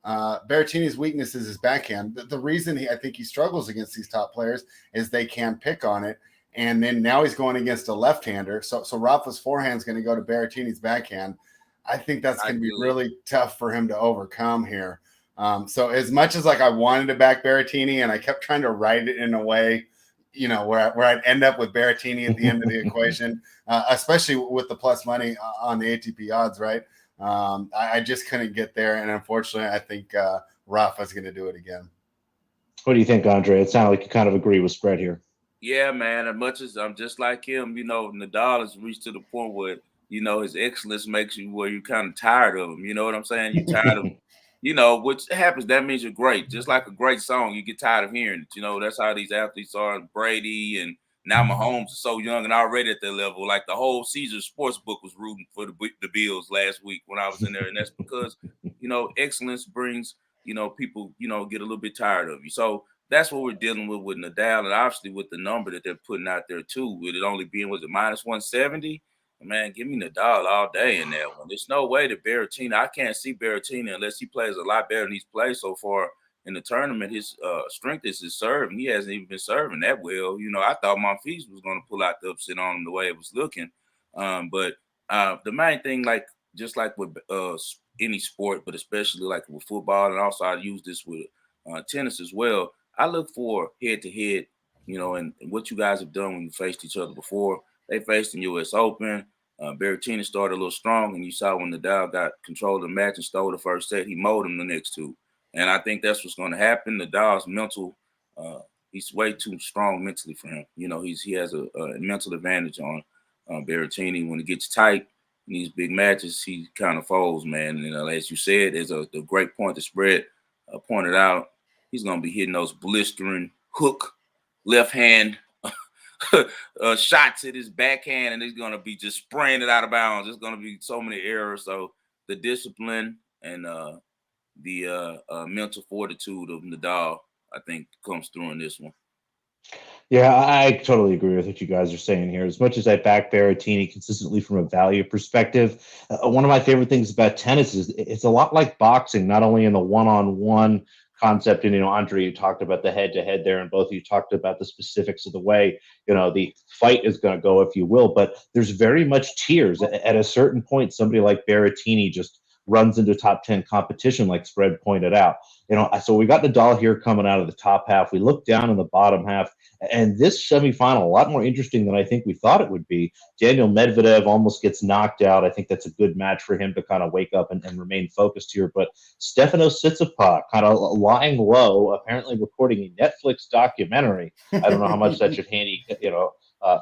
Berrettini's weakness is his backhand. The reason I think he struggles against these top players is they can pick on it. And then now he's going against a left-hander. So Rafa's forehand is going to go to Berrettini's backhand. I think that's going to be really tough for him to overcome here. So as much as I wanted to back Berrettini, and I kept trying to write it in a way, where I'd end up with Berrettini at the end of the equation, especially with the plus money on the ATP odds, right? I just couldn't get there. And unfortunately, I think Rafa's going to do it again. What do you think, Andre? It sounded like you kind of agree with Spread here. Yeah, man. As much as I'm just like him, Nadal has reached to the point where, his excellence makes you where you're kind of tired of him. You know what I'm saying? You're tired of, which happens. That means you're great. Just like a great song, you get tired of hearing it. That's how these athletes are. Brady and now Mahomes is so young and already at their level. Like the whole Caesars Sportsbook was rooting for the Bills last week when I was in there. And that's because, excellence brings, people, get a little bit tired of you. So that's what we're dealing with Nadal, and obviously with the number that they're putting out there too, with it only being, was it -170? Man, give me Nadal all day in that one. There's no way that Berrettini, I can't see Berrettini unless he plays a lot better than he's played so far in the tournament. His strength is his serve, and he hasn't even been serving that well. I thought Monfils was going to pull out the upset on him the way it was looking. But the main thing, just like with any sport, but especially like with football, and also I use this with tennis as well, I look for head-to-head, and what you guys have done when you faced each other before. They faced in U.S. Open. Berrettini started a little strong, and you saw when Nadal got control of the match and stole the first set, he mowed him the next two. And I think that's what's going to happen. Nadal's mental, he's way too strong mentally for him. He has a mental advantage on Berrettini. When it gets tight in these big matches, he kind of folds, man. And as you said, there's a great point to Spread pointed out. He's going to be hitting those blistering hook left hand shots at his backhand, and he's going to be just spraying it out of bounds. There's going to be so many errors. So the discipline and the mental fortitude of Nadal, I think, comes through in this one. Yeah, I totally agree with what you guys are saying here. As much as I back Berrettini consistently from a value perspective, one of my favorite things about tennis is it's a lot like boxing, not only in the one-on-one concept. And, Andre, you talked about the head-to-head there, and both of you talked about the specifics of the way, the fight is going to go, if you will. But there's very much tiers. At a certain point, somebody like Berrettini just runs into top 10 competition, like Spread pointed out. So we got Nadal here coming out of the top half. We look down in the bottom half, and this semifinal, a lot more interesting than I think we thought it would be. Daniel Medvedev almost gets knocked out. I think that's a good match for him to kind of wake up and remain focused here. But Stefanos Tsitsipas kind of lying low, apparently recording a Netflix documentary. I don't know how much that should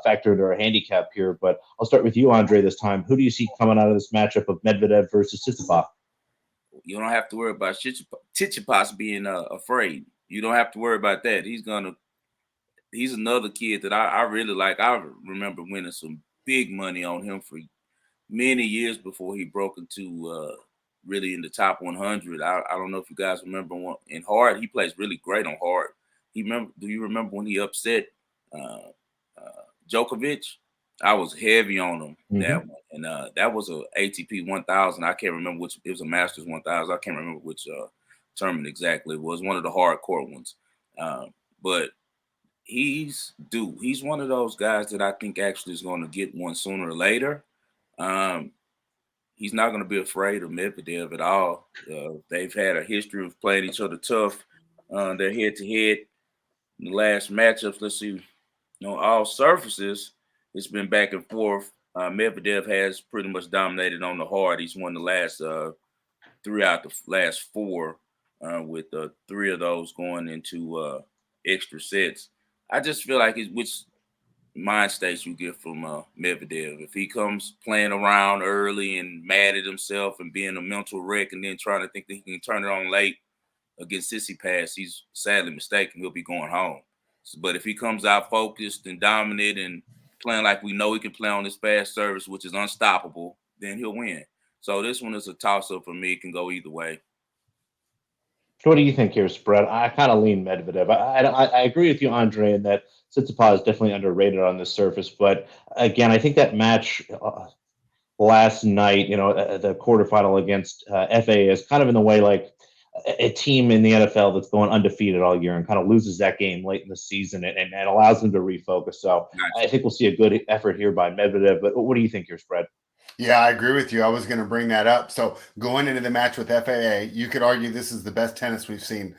factor into our handicap here, but I'll start with you, Andre, this time. Who do you see coming out of this matchup of Medvedev versus Tsitsipas? You don't have to worry about Tsitsipas being afraid. You don't have to worry about that. He's another kid that I really like. I remember winning some big money on him for many years before he broke into really in the top 100. I don't know if you guys remember in hard. He plays really great on hard. Do you remember when he upset Djokovic? I was heavy on him that one, and that was a ATP 1000. I can't remember which. It was a Masters 1000. I can't remember which tournament exactly. It was one of the hardcore ones, but he's due. He's one of those guys that I think actually is going to get one sooner or later. He's not going to be afraid of Medvedev at all. They've had a history of playing each other tough. They're head-to-head. In the last matchups, let's see, all surfaces, it's been back and forth. Medvedev has pretty much dominated on the hard. He's won the last 3 out the last 4, with 3 of those going into extra sets. I just feel like which mind states you get from Medvedev. If he comes playing around early and mad at himself and being a mental wreck and then trying to think that he can turn it on late against Tsitsipas, he's sadly mistaken. He'll be going home. But if he comes out focused and dominant and playing like we know he can play on this fast service, which is unstoppable, then he'll win. So this one is a toss-up for me. It can go either way. What do you think here, Spread? I kind of lean Medvedev. I agree with you, Andre, in that Tsitsipas is definitely underrated on this surface. But again, I think that match last night, the quarterfinal against FA is kind of in the way like a team in the NFL that's going undefeated all year and kind of loses that game late in the season and allows them to refocus. So nice. I think we'll see a good effort here by Medvedev. But what do you think here, Spread? Yeah, I agree with you. I was going to bring that up. So going into the match with FAA, you could argue this is the best tennis we've seen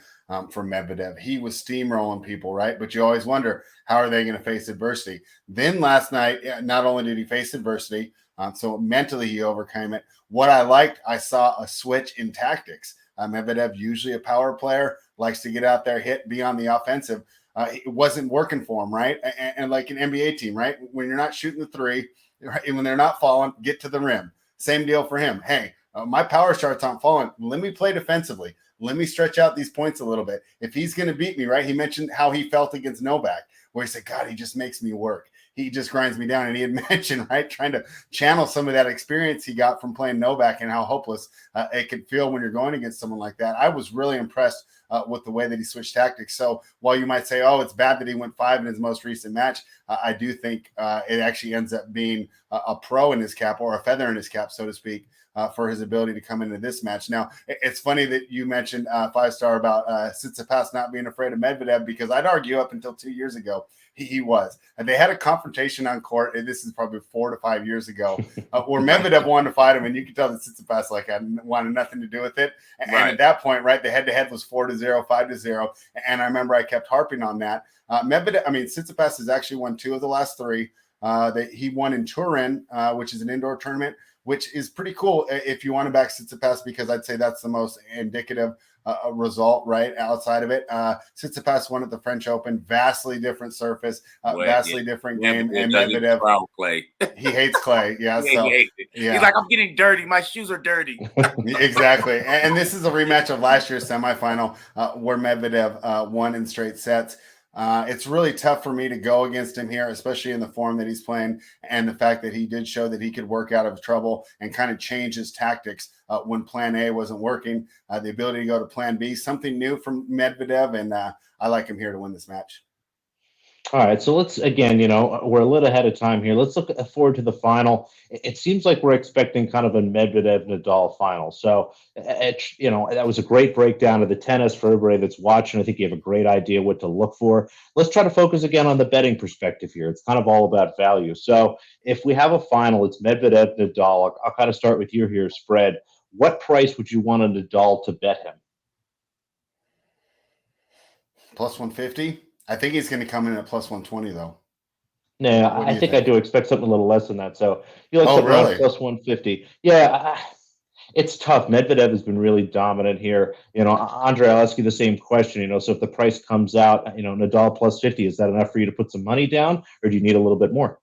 from Medvedev. He was steamrolling people, right? But you always wonder, how are they going to face adversity? Then last night, not only did he face adversity, so mentally he overcame it. What I liked, I saw a switch in tactics. Medvedev, usually a power player, likes to get out there, hit, be on the offensive. It wasn't working for him, right? And like an NBA team, right? When you're not shooting the three, right? And when they're not falling, get to the rim. Same deal for him. Hey, my power charts aren't falling. Let me play defensively. Let me stretch out these points a little bit. If he's going to beat me, right? He mentioned how he felt against Novak, where he said, God, he just makes me work. He just grinds me down. And he had mentioned, right, trying to channel some of that experience he got from playing Novak and how hopeless it can feel when you're going against someone like that. I was really impressed with the way that he switched tactics. So while you might say, oh, it's bad that he went 5 in his most recent match, I do think it actually ends up being a pro in his cap, or a feather in his cap, so to speak, for his ability to come into this match. Now, it's funny that you mentioned 5-Star about Tsitsipas not being afraid of Medvedev, because I'd argue up until 2 years ago, he was. And they had a confrontation on court, and this is probably 4 to 5 years ago, where Medvedev wanted to fight him, and you could tell that Tsitsipas wanted nothing to do with it. And at that point, right, the head-to-head was 4-0, 5-0, and I remember I kept harping on that. Tsitsipas has actually won 2 of the last 3. He won in Turin, which is an indoor tournament, which is pretty cool if you want to back Tsitsipas, because I'd say that's the most indicative result, right, outside of it. Tsitsipas won at the French Open, vastly different surface, vastly different game. And Medvedev, clay. He hates clay. Yeah, he hates it. Yeah. He's like, I'm getting dirty. My shoes are dirty. Exactly. And this is a rematch of last year's semifinal where Medvedev won in straight sets. It's really tough for me to go against him here, especially in the form that he's playing, and the fact that he did show that he could work out of trouble and kind of change his tactics when plan A wasn't working. The ability to go to plan B, something new from Medvedev, and I like him here to win this match. All right, so let's, again, we're a little ahead of time here. Let's look forward to the final. It seems like we're expecting kind of a Medvedev-Nadal final. So, that was a great breakdown of the tennis for everybody that's watching. I think you have a great idea what to look for. Let's try to focus again on the betting perspective here. It's kind of all about value. So if we have a final, it's Medvedev-Nadal. I'll kind of start with you here, Spread. what price would you want a Nadal to bet him? Plus 150. I think he's going to come in at plus 120 though. No, What do I you think think? I do expect something a little less than that. So you like Oh, something around really? plus 150. Yeah, it's tough. Medvedev has been really dominant here. Andre, I'll ask you the same question. So if the price comes out, Nadal plus 50, is that enough for you to put some money down, or do you need a little bit more?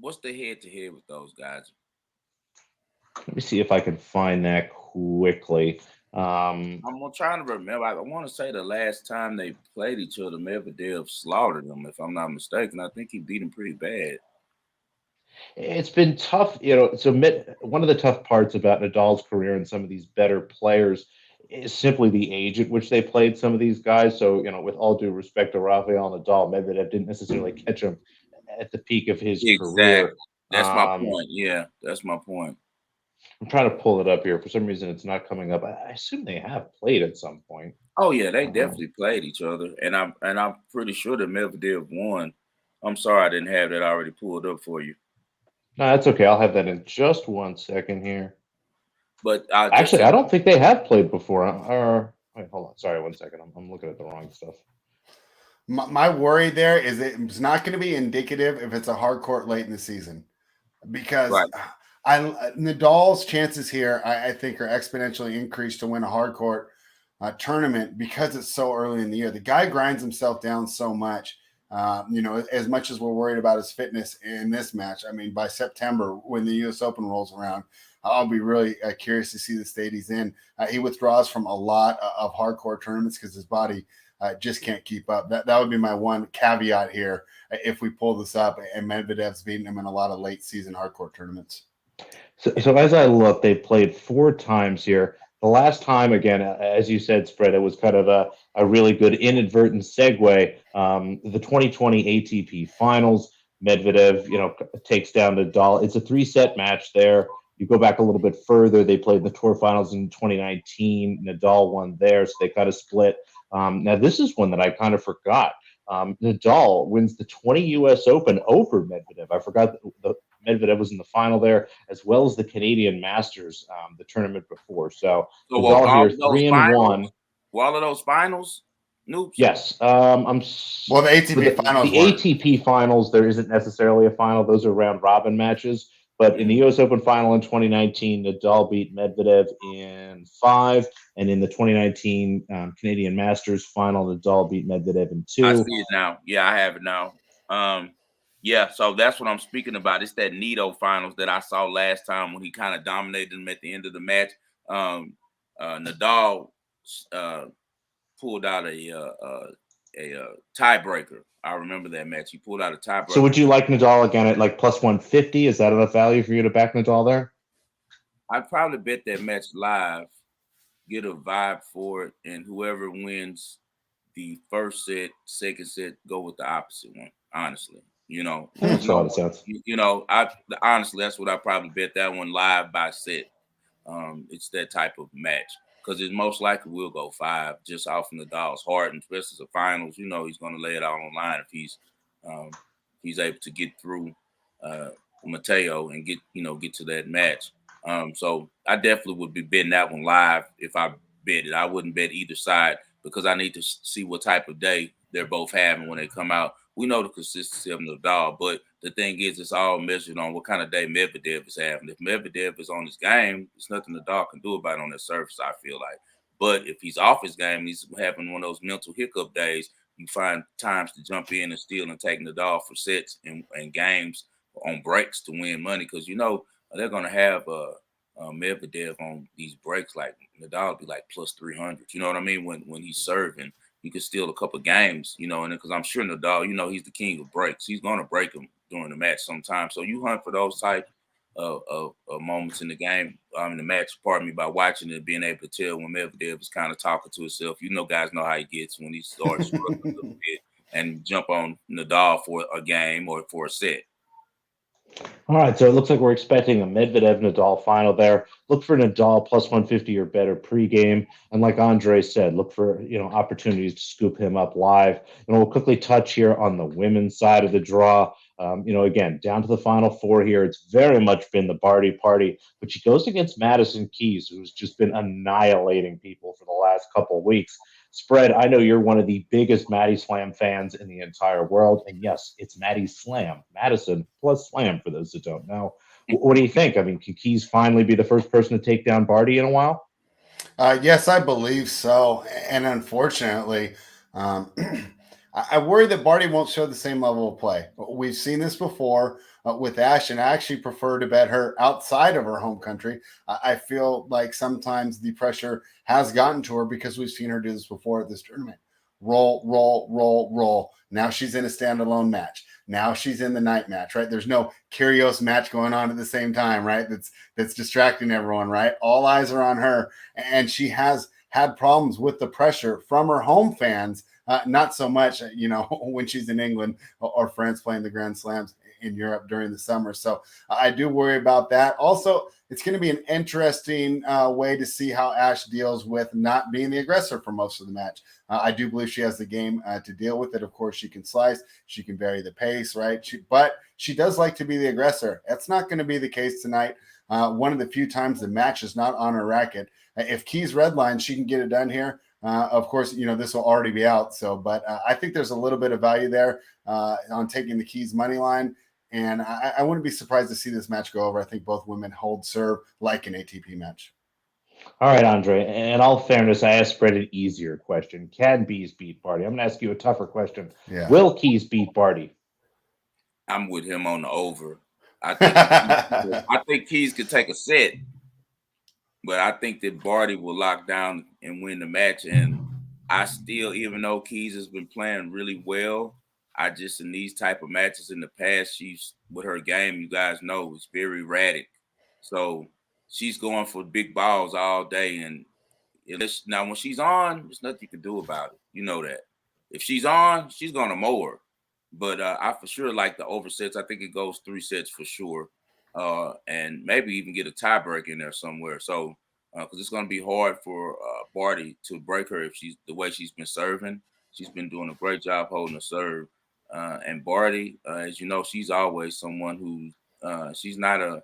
What's the head-to-head with those guys? Let me see if I can find that quickly. I'm trying to remember. I want to say the last time they played each other, Medvedev slaughtered him, if I'm not mistaken. I think he beat him pretty bad. It's been tough, So one of the tough parts about Nadal's career and some of these better players is simply the age at which they played some of these guys. So, with all due respect to Rafael Nadal, Medvedev didn't necessarily catch him at the peak of his Exactly. career. That's my point. Yeah, that's my point. I'm trying to pull it up here. For some reason, it's not coming up. I assume they have played at some point. Oh yeah, they definitely played each other, and I'm pretty sure that Medvedev won. I'm sorry I didn't have that already pulled up for you. No, that's okay. I'll have that in just 1 second here. But actually, I don't think they have played before. Wait, hold on. Sorry, 1 second. I'm looking at the wrong stuff. My worry there is it's not going to be indicative if it's a hard court late in the season, because Nadal's chances here, I think, are exponentially increased to win a hard court tournament because it's so early in the year. The guy grinds himself down so much. As much as we're worried about his fitness in this match, I mean, by September, when the U.S. Open rolls around, I'll be really curious to see the state he's in. He withdraws from a lot of hardcore tournaments because his body just can't keep up. That would be my one caveat here if we pull this up and Medvedev's beating him in a lot of late season hardcore tournaments. So as I look, they played 4 times here. The last time, again, as you said, Spread, it was kind of a really good inadvertent segue. The 2020 ATP Finals, Medvedev, takes down Nadal. It's a 3-set match there. You go back a little bit further, they played the Tour Finals in 2019. Nadal won there, so they kind of split. Now, this is one that I kind of forgot. Nadal wins the 20 U.S. Open over Medvedev. I forgot the Medvedev was in the final there, as well as the Canadian Masters, the tournament before. So Nadal here 3-1. Were all of those finals? Noops. Yes. The ATP finals. The ATP finals, there isn't necessarily a final. Those are round robin matches. But in the U.S. Open final in 2019, Nadal beat Medvedev in 5. And in the 2019 Canadian Masters final, Nadal beat Medvedev in 2. I see it now. Yeah, I have it now. Yeah, so that's what I'm speaking about. It's that Nito finals that I saw last time when he kind of dominated him at the end of the match. Nadal pulled out a tiebreaker. I remember that match. He pulled out a tiebreaker. So would you like Nadal again at like plus 150? Is that enough value for you to back Nadal there? I'd probably bet that match live, get a vibe for it, and whoever wins the first set, second set, go with the opposite one. Honestly, Makes a lot of sense. Honestly, that's what I probably bet that one live by set. It's that type of match because it most likely will go 5 just off Nadal's heart, and especially the finals. He's going to lay it out on the line if he's able to get through Mateo and get to that match. So I definitely would be betting that one live if I bet it. I wouldn't bet either side because I need to see what type of day they're both having when they come out. We know the consistency of Nadal, but the thing is, it's all measured on what kind of day Medvedev is having. If Medvedev is on his game, there's nothing Nadal can do about it on that surface, I feel like. But if he's off his game, he's having one of those mental hiccup days, you find times to jump in and steal and take Nadal for sets and games on breaks to win money because, they're going to have Medvedev on these breaks like Nadal be like plus 300. You know what I mean? When he's serving, you could steal a couple games, and because I'm sure Nadal, he's the king of breaks. He's going to break them during the match sometimes. So you hunt for those type of moments in the game, in the match, by watching it, being able to tell when Medvedev is kind of talking to himself. Guys know how he gets when he starts struggling a little bit and jump on Nadal for a game or for a set. All right, so it looks like we're expecting a Medvedev-Nadal final there. Look for Nadal plus 150 or better pregame. And like Andre said, look for opportunities to scoop him up live. And we'll quickly touch here on the women's side of the draw. Again, down to the final four here. It's very much been the Barty party, but she goes against Madison Keys, who's just been annihilating people for the last couple of weeks. Spread, I know you're one of the biggest Maddie Slam fans in the entire world. And yes, it's Maddie Slam, Madison plus Slam, for those that don't know. What do you think? I mean, can Keys finally be the first person to take down Barty in a while? Yes, I believe so. And unfortunately, I worry that Barty won't show the same level of play. We've seen this before with Ash, and I actually prefer to bet her outside of her home country. I feel like sometimes the pressure has gotten to her because we've seen her do this before at this tournament. Roll, roll, roll, roll. Now she's in a standalone match. Now she's in the night match, right? There's no Kyrgios match going on at the same time, right? That's distracting everyone, right? All eyes are on her, and she has had problems with the pressure from her home fans. Not so much, when she's in England or France playing the Grand Slams in Europe during the summer. So I do worry about that. Also, it's going to be an interesting way to see how Ash deals with not being the aggressor for most of the match. I do believe she has the game to deal with it. Of course, she can slice, she can vary the pace, right? But she does like to be the aggressor. That's not going to be the case tonight. One of the few times the match is not on her racket. If Keys redline, she can get it done here. Of course, this will already be out. But I think there's a little bit of value there on taking the Keys money line. And I wouldn't be surprised to see this match go over. I think both women hold serve like an ATP match. All right, Andre. In all fairness, I asked Spread an easier question. Can Bees beat Barty? I'm going to ask you a tougher question. Yeah. Will Keys beat Barty? I'm with him on the over. I think Keys could take a set, but I think that Barty will lock down and win the match. And I still, even though Keys has been playing really well, I just, in these type of matches in the past, she's, with her game, you guys know, it's very erratic. So she's going for big balls all day. And now when she's on, there's nothing you can do about it. You know that. If she's on, she's going to mow her. But I for sure like the over sets. I think it goes 3 sets for sure. And maybe even get a tiebreak in there somewhere. So, because it's going to be hard for Barty to break her if she's the way she's been serving. She's been doing a great job holding the serve. And Barty, as you know, she's always someone who she's not a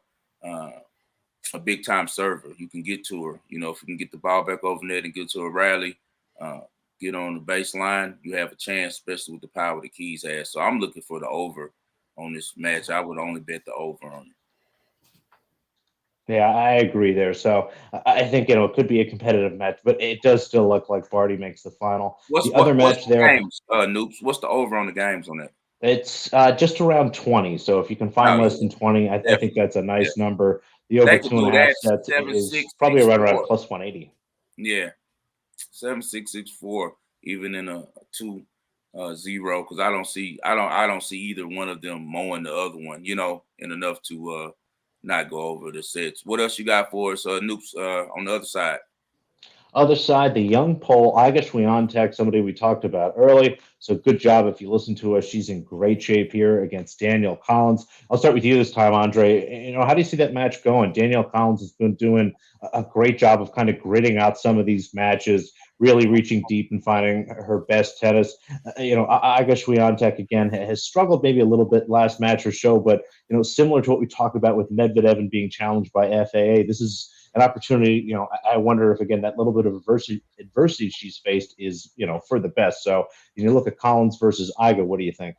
big time server. You can get to her. If you can get the ball back over net and get to a rally, get on the baseline, you have a chance, especially with the power the Keys has. So I'm looking for the over on this match. I would only bet the over on it. Yeah, I agree there. So I think it could be a competitive match, but it does still look like Barty makes the final. What's the games, Noops? What's the over on the games on that? It's just around 20. So if you can find less than 20, I think that's a nice number. The over 2.5 sets is probably around plus 180. Yeah, 7.664, even in a 2-0, because I don't see either one of them mowing the other one, and enough to not go over the sets. What else you got for us, Noops, on the other side? Other side, the young Pole, Iga Swiatek, somebody we talked about early. So good job if you listen to us. She's in great shape here against Danielle Collins. I'll start with you this time, Andre. How do you see that match going? Danielle Collins has been doing a great job of kind of gritting out some of these matches, really reaching deep and finding her best tennis. Iga Swiatek, again, has struggled maybe a little bit last match or so, but, similar to what we talked about with Medvedev and being challenged by FAA, this is an opportunity. I wonder if, again, that little bit of adversity she's faced is, for the best. So you look at Collins versus Iga, what do you think?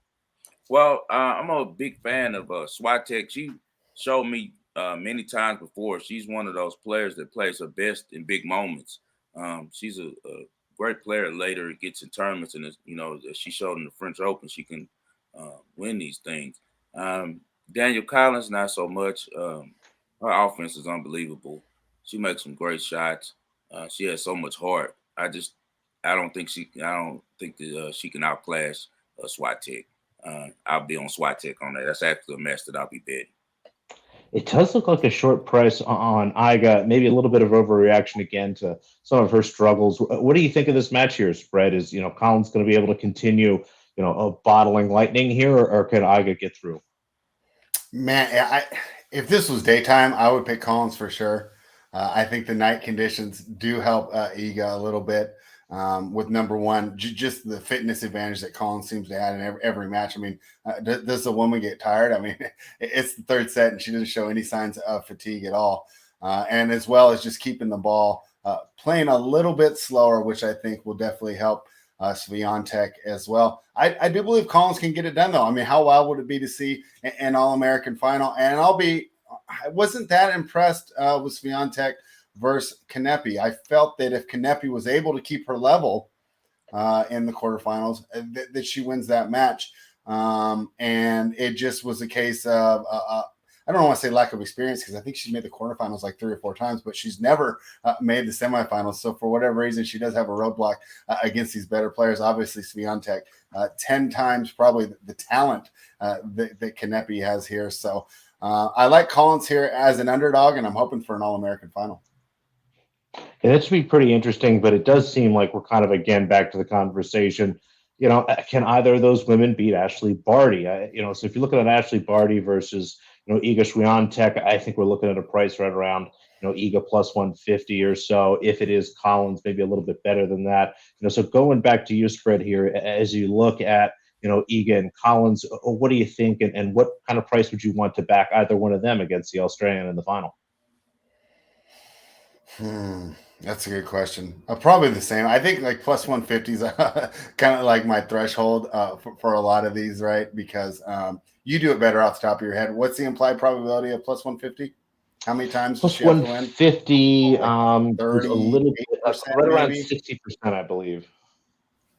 Well, I'm a big fan of Swiatek. She showed me many times before. She's one of those players that plays her best in big moments. She's a great player later. It gets in tournaments, and as she showed in the French Open, she can win these things. Danielle Collins, not so much. Her offense is unbelievable. She makes some great shots. She has so much heart. I don't think that she can outclass Swiatek. I'll be on Swiatek on that. That's actually a match that I'll be betting. It does look like a short price on Iga, maybe a little bit of overreaction again to some of her struggles. What do you think of this match here, Spread? Is Collins going to be able to continue, bottling lightning here, or can Iga get through? Man, if this was daytime, I would pick Collins for sure. I think the night conditions do help Iga a little bit. with number one, just the fitness advantage that Collins seems to have in every match. I mean, does the woman get tired? I mean, it's the third set and she doesn't show any signs of fatigue at all. And as well as just keeping the ball playing a little bit slower, which I think will definitely help Swiatek as well. I do believe Collins can get it done, though. I mean, how wild would it be to see an All-American final? And I wasn't that impressed with Swiatek versus Kanepi. I felt that if Kanepi was able to keep her level in the quarterfinals, that she wins that match. And it just was a case of I don't want to say lack of experience, because I think she's made the quarterfinals like 3 or 4 times, but she's never made the semifinals. So for whatever reason, she does have a roadblock against these better players. Obviously, Swiatek, 10 times probably the talent that Kanepi has here. So I like Collins here as an underdog, and I'm hoping for an All-American final. And it should be pretty interesting, but it does seem like we're kind of, again, back to the conversation. Can either of those women beat Ashley Barty? So if you're looking at Ashley Barty versus, Iga Swiatek, I think we're looking at a price right around, Iga plus 150 or so. If it is Collins, maybe a little bit better than that. So going back to your spread here, as you look at, Iga and Collins, what do you think, and what kind of price would you want to back either one of them against the Australian in the final? That's a good question. Probably the same. I think like plus 150 is kind of like my threshold for a lot of these, right? Because you do it better off the top of your head. What's the implied probability of plus 150? How many times does Plus she have to win? 150, 30, a little bit, right around maybe? 60%, I believe.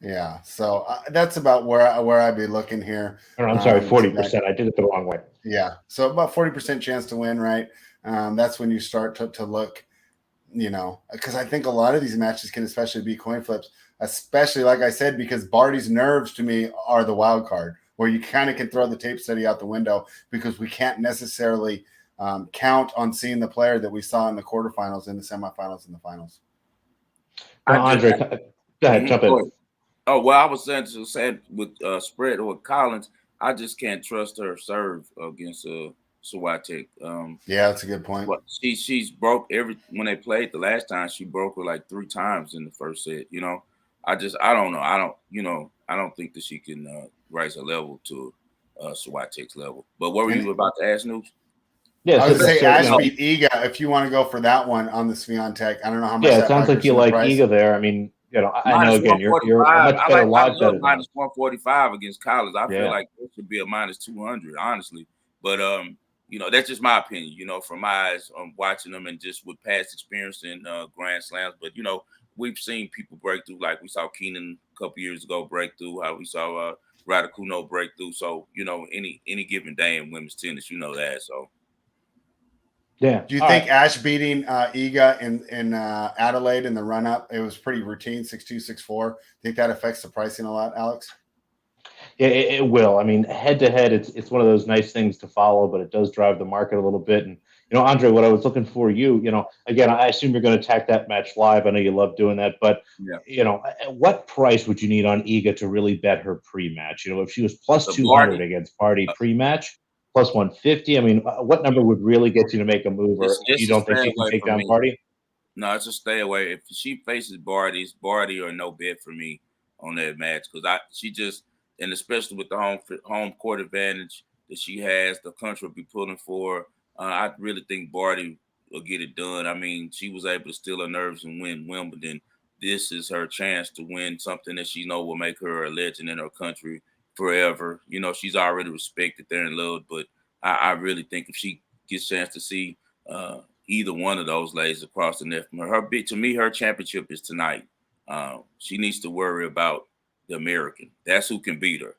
Yeah, so that's about where I'd be looking here. Or, I'm sorry, 40%. I did it the wrong way. Yeah, so about 40% chance to win, right? That's when you start to look, because I think a lot of these matches can especially be coin flips, especially, like I said, because Barty's nerves to me are the wild card, where you kind of can throw the tape study out the window because we can't necessarily count on seeing the player that we saw in the quarterfinals, in the semifinals, and the finals. Andre, go ahead, jump in. Oh, well, I was saying with spread or Collins, I just can't trust her serve against Swiatek. Yeah, that's a good point. She's broke when they played the last time. She broke her like 3 times in the first set. I don't know. I don't think that she can raise her level to Swiatek's level. But what were you about to ask, Noops? Yeah, I was going to say Ash beat Iga. If you want to go for that one on the Swiatek, I don't know how much. Yeah, it sounds like you like Iga there. I mean, I know again you're a much better live bet. Minus 145 against Collins. I feel like it should be a minus 200, honestly. But that's just my opinion. From my eyes on watching them and just with past experience in Grand Slams. But we've seen people break through, like we saw Keenan a couple years ago break through. How we saw Raducanu break through. So any given day in women's tennis, that. So. Yeah. Do you think Ash beating Iga in Adelaide in the run-up, it was pretty routine, 6-2, 6-4? Think that affects the pricing a lot, Alex? Yeah, it will. I mean, head-to-head, it's one of those nice things to follow, but it does drive the market a little bit. And, Andre, what I was looking for again, I assume you're going to attack that match live. I know you love doing that. But, what price would you need on Iga to really bet her pre-match? If she was plus 200 against Barty pre-match, plus 150. I mean, what number would really get you to make a move, or you don't think she can take down Barty? No, it's a stay away. If she faces Barty, it's Barty or no bet for me on that match, because she just, and especially with the home court advantage that she has, the country will be pulling for. I really think Barty will get it done. I mean, she was able to steal her nerves and win Wimbledon. This is her chance to win something that she know will make her a legend in her country forever. She's already respected there and loved, but I really think if she gets a chance to see either one of those ladies across the net from her, her championship is tonight. She needs to worry about the American. That's who can beat her,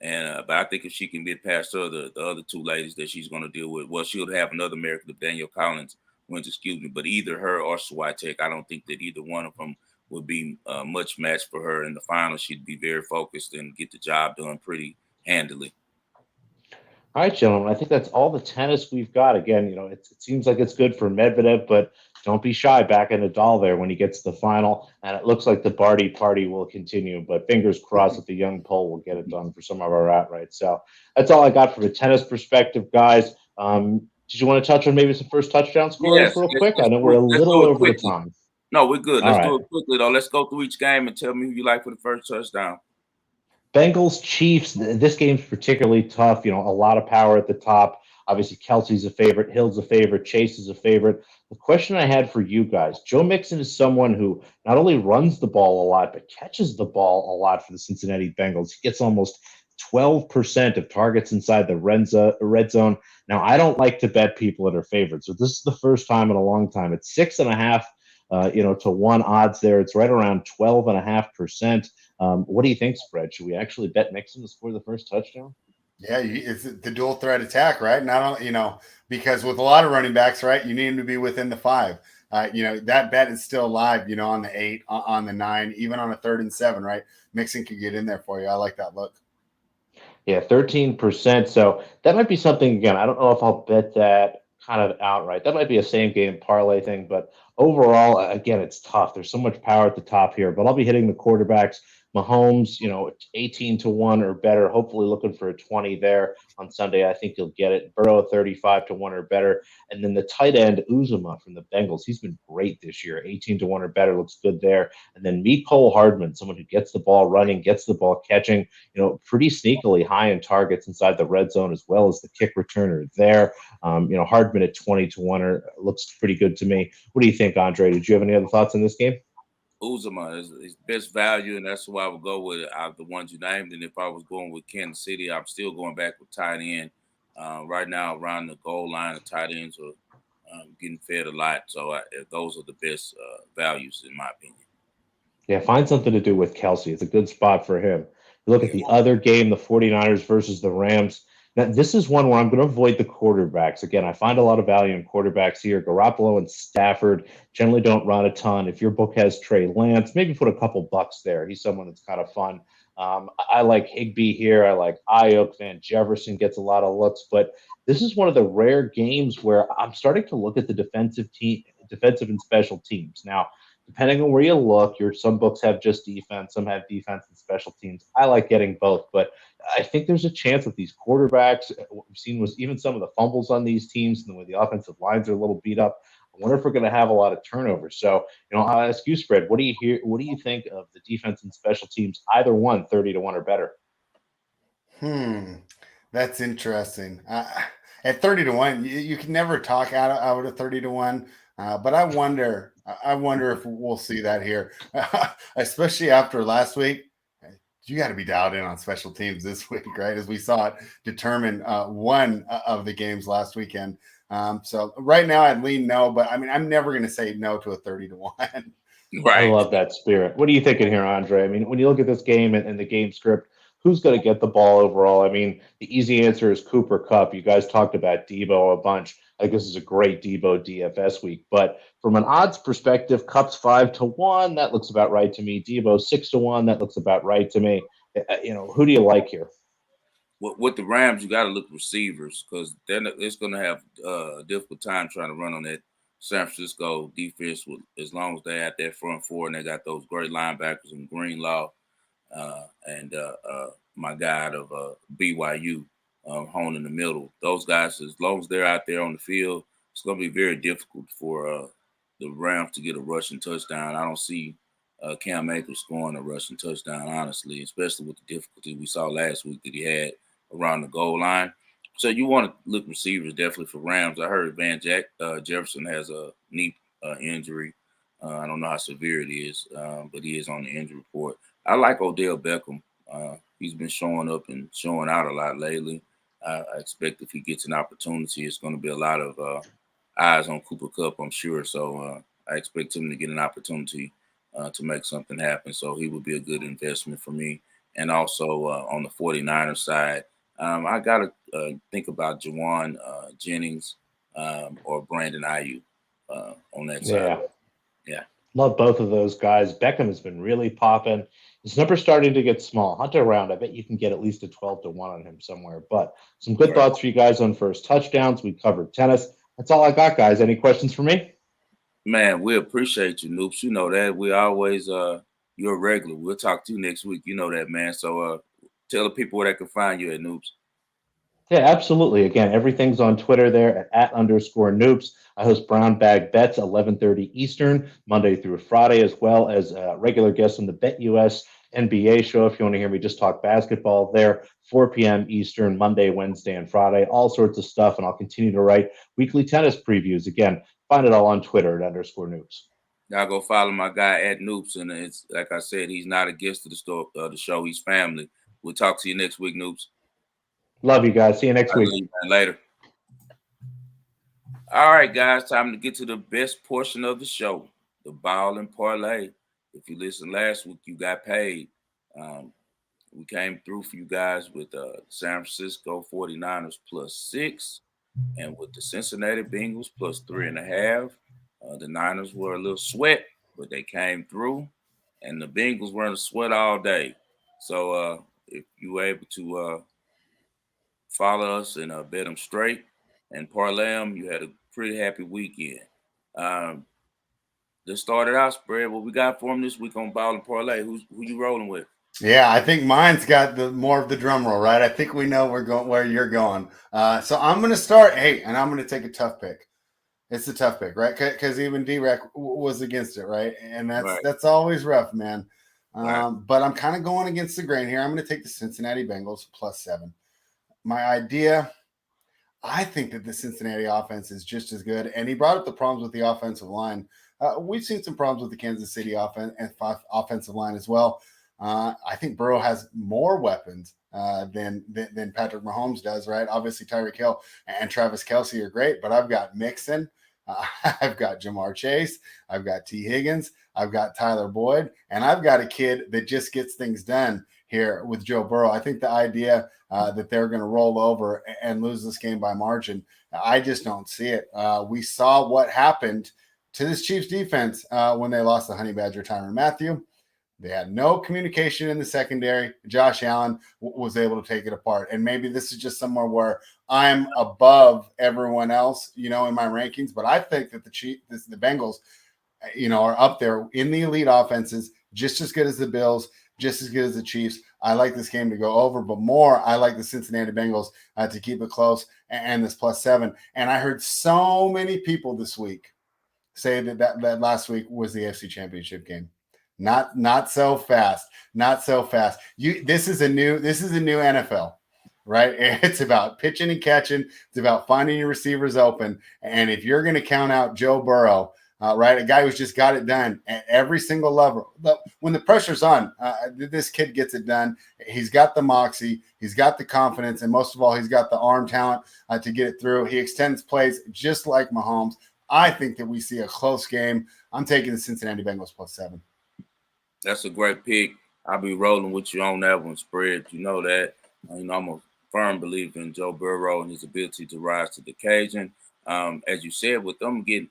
And but I think if she can get past her, the other 2 ladies that she's going to deal with, well, she'll have another American if Danielle Collins wins, but either her or Swiatek, I don't think that either one of them would be much match for her in the final. She'd be very focused and get the job done pretty handily. All right, gentlemen, I think that's all the tennis we've got. Again, it seems like it's good for Medvedev, but don't be shy back in Nadal there when he gets to the final. And it looks like the Barty party will continue, but fingers crossed that the young Pole will get it done for some of our outright. So that's all I got from a tennis perspective, guys. Did you want to touch on maybe some first touchdown scorers real quick? I know we're a little over the time. No, we're good. All Let's right. do it quickly, though. Let's go through each game and tell me who you like for the first touchdown. Bengals, Chiefs. This game's particularly tough. A lot of power at the top. Obviously, Kelsey's a favorite. Hill's a favorite. Chase is a favorite. The question I had for you guys, Joe Mixon is someone who not only runs the ball a lot, but catches the ball a lot for the Cincinnati Bengals. He gets almost 12% of targets inside the red zone. Now, I don't like to bet people that are favorites, so this is the first time in a long time. It's 6.5, to 1 odds there. It's right around 12.5%. What do you think, Spread? Should we actually bet Mixon to score the first touchdown? Yeah, it's the dual threat attack, right? Not only, because with a lot of running backs, right, you need them to be within the 5. That bet is still alive, on the 8, on the 9, even on a 3rd and 7, right? Mixon could get in there for you. I like that look. Yeah, 13%. So that might be something, again, I don't know if I'll bet that kind of outright. That might be a same game parlay thing, but overall, again, it's tough. There's so much power at the top here, but I'll be hitting the quarterbacks. Mahomes, 18 to 1 or better, hopefully looking for a 20 there on Sunday. I think you'll get it. Burrow 35 to 1 or better. And then the tight end, Uzuma from the Bengals. He's been great this year. 18 to 1 or better looks good there. And then Mecole Hardman, someone who gets the ball running, gets the ball catching, pretty sneakily high in targets inside the red zone as well as the kick returner there. Hardman at 20 to 1 looks pretty good to me. What do you think, Andre? Did you have any other thoughts on this game? Uzuma is best value, and that's why I would go with out of the ones you named. And if I was going with Kansas City, I'm still going back with tight end. Right now, around the goal line, the tight ends are getting fed a lot. So those are the best values, in my opinion. Yeah, find something to do with Kelsey. It's a good spot for him. You look at the other game, the 49ers versus the Rams. Now, this is one where I'm going to avoid the quarterbacks. Again, I find a lot of value in quarterbacks here. Garoppolo and Stafford generally don't run a ton. If your book has Trey Lance, maybe put a couple bucks there. He's someone that's kind of fun. I like Higbee here. I like Ayuk. Van Jefferson gets a lot of looks, but this is one of the rare games where I'm starting to look at the defensive and special teams. Now, depending on where you look, some books have just defense, some have defense and special teams. I like getting both, but I think there's a chance with these quarterbacks. What we've seen was even some of the fumbles on these teams and the way the offensive lines are a little beat up. I wonder if we're going to have a lot of turnovers. So, I'll ask you, Spread, what do you think of the defense and special teams, either one, 30 to 1 or better? That's interesting. At 30 to 1, you can never talk out of 30 to 1. But I wonder if we'll see that here, especially after last week. You got to be dialed in on special teams this week, right? As we saw it determine one of the games last weekend. So right now I'd lean no, but I mean, I'm never going to say no to a 30 to 1. Right. I love that spirit. What are you thinking here, Andre? I mean, when you look at this game and the game script, who's going to get the ball overall? I mean, the easy answer is Cooper Kupp. You guys talked about Debo a bunch. I think this is a great Debo DFS week. But from an odds perspective, Kupp's 5 to 1. That looks about right to me. Debo 6 to 1. That looks about right to me. Who do you like here? With the Rams, you got to look receivers because it's going to have a difficult time trying to run on that San Francisco defense as long as they have that front four and they got those great linebackers in Greenlaw and my guy out of BYU. Hone in the middle. Those guys, as long as they're out there on the field, it's going to be very difficult for the Rams to get a rushing touchdown. I don't see Cam Akers scoring a rushing touchdown, honestly, especially with the difficulty we saw last week that he had around the goal line. So you want to look receivers definitely for Rams. I heard Van Jefferson has a knee injury. I don't know how severe it is, but he is on the injury report. I like Odell Beckham. He's been showing up and showing out a lot lately. I expect if he gets an opportunity, it's going to be a lot of eyes on Cooper Kupp, I'm sure. So I expect him to get an opportunity to make something happen. So he would be a good investment for me. And also on the 49ers side, I got to think about Jawan Jennings or Brandon Ayuk on that side. Yeah. Love both of those guys. Beckham has been really popping. His number's starting to get small. Hunter around. I bet you can get at least a 12 to 1 on him somewhere. But some good thoughts for you guys on first touchdowns. We covered tennis. That's all I got, guys. Any questions for me? Man, we appreciate you, Noops. You know that. We always you're a regular. We'll talk to you next week. You know that, man. So tell the people where they can find you at, Noops. Yeah, absolutely. Again, everything's on Twitter there at @_Noops. I host Brown Bag Bets 11:30 Eastern, Monday through Friday, as well as regular guests on the Bet US NBA show. If you want to hear me just talk basketball there, 4 p.m. Eastern, Monday, Wednesday, and Friday, all sorts of stuff. And I'll continue to write weekly tennis previews. Again, find it all on Twitter @_Noops. Y'all go follow my guy @Noops, and it's like I said, he's not a guest of the show. He's family. We'll talk to you next week, Noops. Love you guys. See you next I'll week. leave, man. Later. All right, guys, time to get to the best portion of the show, the Ball and Parlay. If you listened last week, you got paid. We came through for you guys with San Francisco 49ers +6 and with the Cincinnati Bengals +3.5. The Niners were a little sweat, but they came through, and the Bengals were in a sweat all day. So if you were able to follow us and bet them straight and parlay them, you had a pretty happy weekend. Let's start it out, Spread. What we got for them this week on Ball and Parlay? Who you rolling with? Yeah, I think mine's got the more of the drum roll, right? I think we know where you're going. So I'm going to start. Hey, and I'm going to take a tough pick. It's a tough pick, right? Because even Derrick was against it, right? And that's always rough, man. But I'm kind of going against the grain here. I'm going to take the Cincinnati Bengals +7. My idea, I think that the Cincinnati offense is just as good. And he brought up the problems with the offensive line. We've seen some problems with the Kansas City offensive line as well. I think Burrow has more weapons than Patrick Mahomes does, right? Obviously, Tyreek Hill and Travis Kelce are great, but I've got Mixon, I've got Jamar Chase, I've got T. Higgins, I've got Tyler Boyd, and I've got a kid that just gets things done here with Joe Burrow. I think the idea that they're going to roll over and lose this game by margin, I just don't see it. We saw what happened to this Chiefs defense when they lost the Honey Badger Tyrann Mathieu. They had no communication in the secondary. Josh Allen was able to take it apart. And maybe this is just somewhere where I'm above everyone else, in my rankings. But I think that the Bengals, are up there in the elite offenses, just as good as the Bills, just as good as the Chiefs. I like this game to go over, but more, I like the Cincinnati Bengals to keep it close and this +7. And I heard so many people this week say that last week was the AFC Championship game. Not so fast. Not so fast. This is a new NFL, right? It's about pitching and catching. It's about finding your receivers open. And if you're going to count out Joe Burrow, right, a guy who's just got it done at every single level. When the pressure's on, this kid gets it done. He's got the moxie. He's got the confidence. And most of all, he's got the arm talent to get it through. He extends plays just like Mahomes. I think that we see a close game. I'm taking the Cincinnati Bengals +7. That's a great pick. I'll be rolling with you on that one, Spread. You know that. I'm a firm believer in Joe Burrow and his ability to rise to the occasion. As you said, with them getting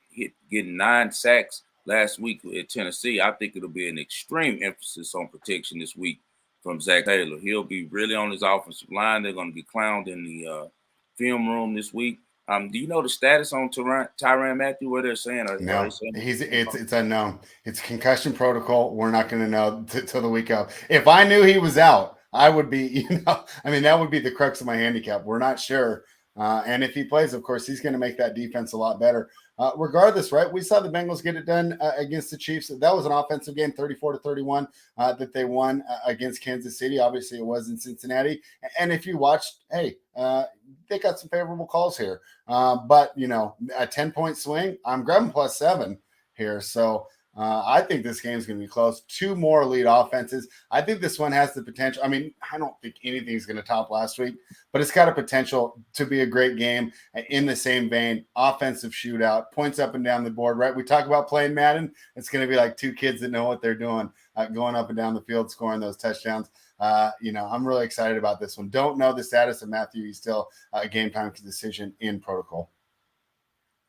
9 sacks last week at Tennessee, I think it'll be an extreme emphasis on protection this week from Zach Taylor. He'll be really on his offensive line. They're going to get clowned in the film room this week. Do you know the status on Tyrann Mathieu? What they're saying? No, it's unknown. It's concussion protocol. We're not going to know till the week of. If I knew he was out, I would be. That would be the crux of my handicap. We're not sure, and if he plays, of course, he's going to make that defense a lot better. Regardless, right? We saw the Bengals get it done against the Chiefs. That was an offensive game, 34-31, that they won against Kansas City. Obviously, it was in Cincinnati. And if you watched, they got some favorable calls here. But a 10-point swing, I'm grabbing +7 here. So I think this game is going to be close. 2 more elite offenses. I think this one has the potential. I don't think anything's going to top last week, but it's got a potential to be a great game in the same vein. Offensive shootout, points up and down the board, right? We talk about playing Madden. It's going to be like 2 kids that know what they're doing, going up and down the field, scoring those touchdowns. I'm really excited about this one. Don't know the status of Mathieu. He's still a game time decision in protocol.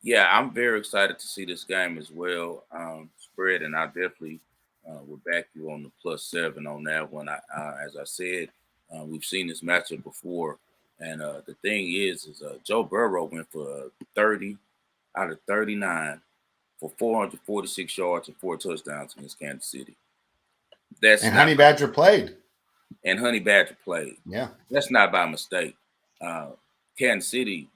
Yeah, I'm very excited to see this game as well, Spread, and I definitely will back you on the +7 on that one. As I said, we've seen this matchup before, and the thing is Joe Burrow went for 30 out of 39 for 446 yards and 4 touchdowns against Kansas City. Honey Badger played. And Honey Badger played. Yeah. That's not by mistake. Kansas City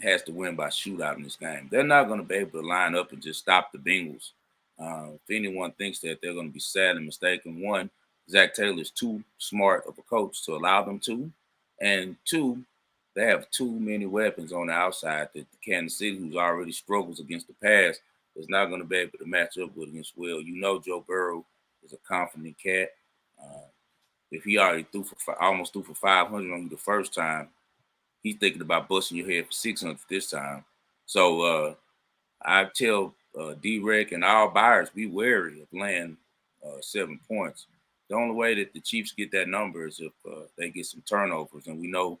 has to win by shootout in this game. They're not going to be able to line up and just stop the Bengals. If anyone thinks that they're going to be sadly mistaken, one, Zach Taylor is too smart of a coach to allow them to, and two, they have too many weapons on the outside that Kansas City, who's already struggles against the pass, is not going to be able to match up with against Will. You know, Joe Burrow is a confident cat. If he already almost threw for 500 on you the first time, he's thinking about busting your head for 600 this time. So I tell Derrick and all buyers, be wary of laying 7 points. The only way that the Chiefs get that number is if they get some turnovers. And we know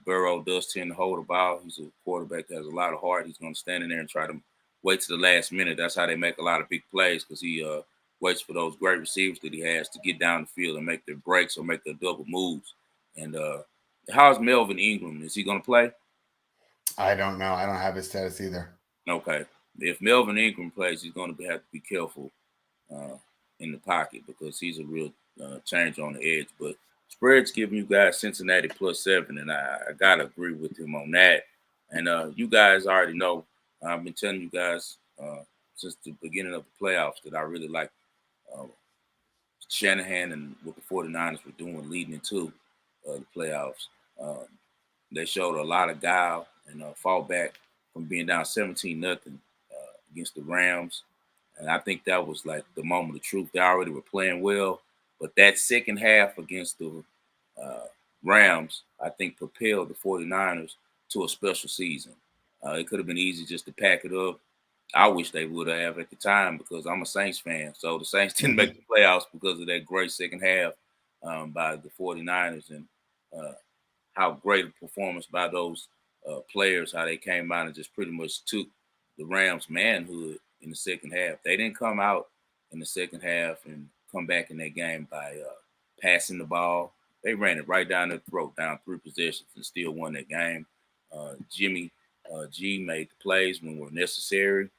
Burrow does tend to hold the ball. He's a quarterback that has a lot of heart. He's going to stand in there and try to wait to the last minute. That's how they make a lot of big plays, because he waits for those great receivers that he has to get down the field and make their breaks or make their double moves. And how's Melvin Ingram? Is he going to play? I don't know. I don't have his status either. Okay. If Melvin Ingram plays, he's going to have to be careful in the pocket, because he's a real change on the edge. But Spread's giving you guys Cincinnati +7, and I got to agree with him on that. And you guys already know, I've been telling you guys since the beginning of the playoffs that I really like Shanahan and what the 49ers were doing leading into the playoffs. They showed a lot of guile and fought back from being down 17-0 against the Rams. And I think that was like the moment of truth. They already were playing well, but that second half against the Rams, I think, propelled the 49ers to a special season. It could have been easy just to pack it up. I wish they would have at the time, because I'm a Saints fan. So the Saints didn't make the playoffs because of that great second half by the 49ers, and how great a performance by those players, how they came out and just pretty much took the Rams' manhood in the second half. They didn't come out in the second half and come back in that game by passing the ball. They ran it right down their throat, down 3 possessions, and still won that game. Jimmy G made the plays when were necessary.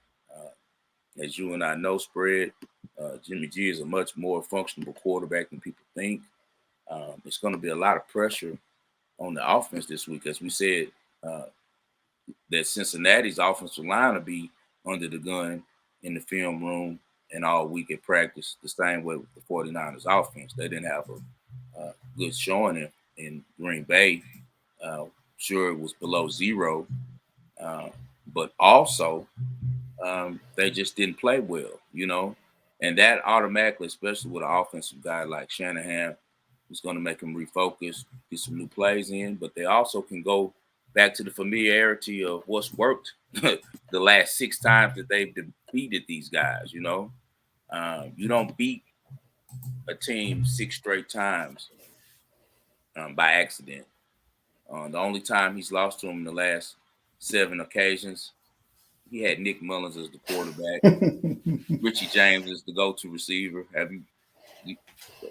As you and I know, Spread, Jimmy G is a much more functional quarterback than people think. It's going to be a lot of pressure on the offense this week. As we said, that Cincinnati's offensive line will be under the gun in the film room and all week at practice, the same way with the 49ers offense. They didn't have a good showing in Green Bay. Sure, it was below 0, but also they just didn't play well, and that automatically, especially with an offensive guy like Shanahan, is going to make them refocus, get some new plays in. But they also can go back to the familiarity of what's worked the last 6 times that they've defeated these guys. You don't beat a team 6 straight times by accident. The only time he's lost to them in the last 7 occasions, he had Nick Mullins as the quarterback. Richie James is the go-to receiver.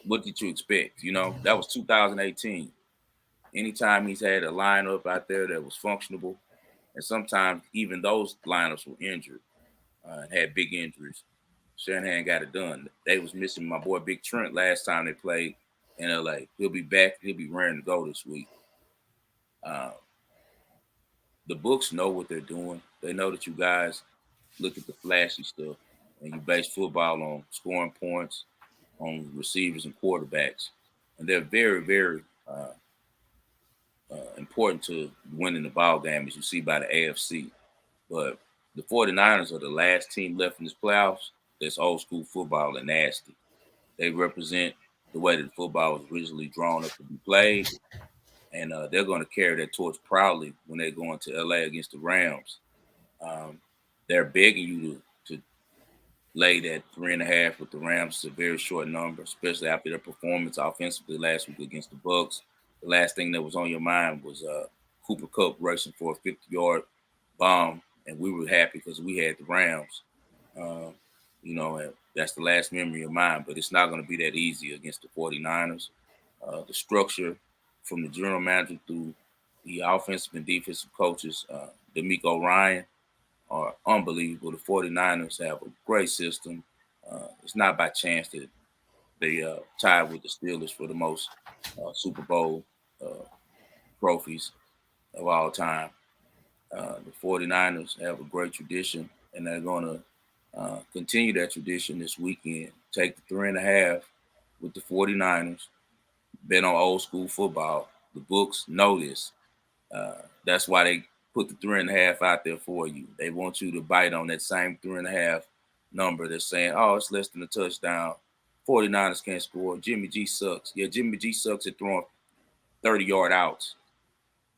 What did you expect? That was 2018. Anytime he's had a lineup out there that was functionable, and sometimes even those lineups were injured and had big injuries, Shanahan got it done. They was missing my boy Big Trent last time they played in LA. He'll be back. He'll be raring to go this week. The books know what they're doing. They know that you guys look at the flashy stuff, and you base football on scoring points, on receivers and quarterbacks. And they're very, very important to winning the ball game, as you see by the AFC. But the 49ers are the last team left in this playoffs that's old school football and nasty. They represent the way that football was originally drawn up to be played, and they're going to carry that torch proudly when they go into LA against the Rams. They're begging you to lay that 3.5 with the Rams. It's a very short number, especially after their performance offensively last week against the Bucs. The last thing that was on your mind was Cooper Kupp racing for a 50-yard bomb, and we were happy because we had the Rams. And that's the last memory of mine, but it's not going to be that easy against the 49ers. The structure from the general manager through the offensive and defensive coaches, D'Amico Ryan, are unbelievable. The 49ers have a great system. It's not by chance that they tied with the Steelers for the most Super Bowl trophies. of all time. The 49ers have a great tradition, and they're going to continue that tradition this weekend. Take the 3.5 with the 49ers. Bet on old school football. The books know this. That's why they put the 3.5 out there for you. They want you to bite on that same 3.5 number. They're saying, oh, it's less than a touchdown. 49ers can't score. Jimmy G sucks. Yeah, Jimmy G sucks at throwing 30-yard outs.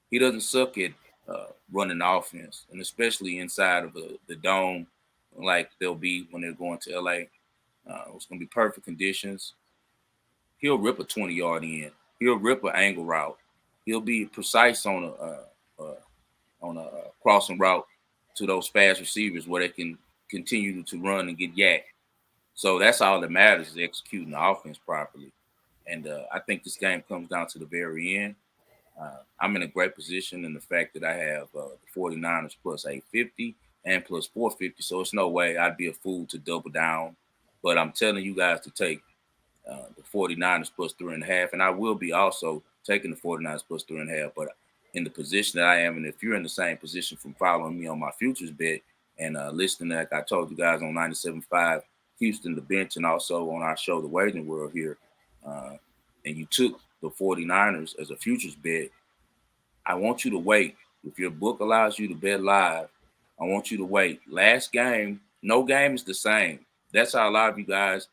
He doesn't suck at running the offense, and especially inside of the dome, like they'll be when they're going to LA. It's going to be perfect conditions. He'll rip a 20-yard in. He'll rip an angle route. He'll be precise on a crossing route to those fast receivers where they can continue to run and get yak. So that's all that matters, is executing the offense properly. And I think this game comes down to the very end. I'm in a great position in the fact that I have the 49ers plus 850 and plus 450. So it's no way I'd be a fool to double down. But I'm telling you guys to take the 49ers plus 3.5. And I will be also taking the 49ers plus 3.5. But in the position that I am, and if you're in the same position from following me on my futures bet and listening, like I told you guys on 97.5 Houston, the bench, and also on our show, The Wagering World here, and you took the 49ers as a futures bet, I want you to wait. If your book allows you to bet live, I want you to wait. Last game, no game is the same. That's how a lot of you guys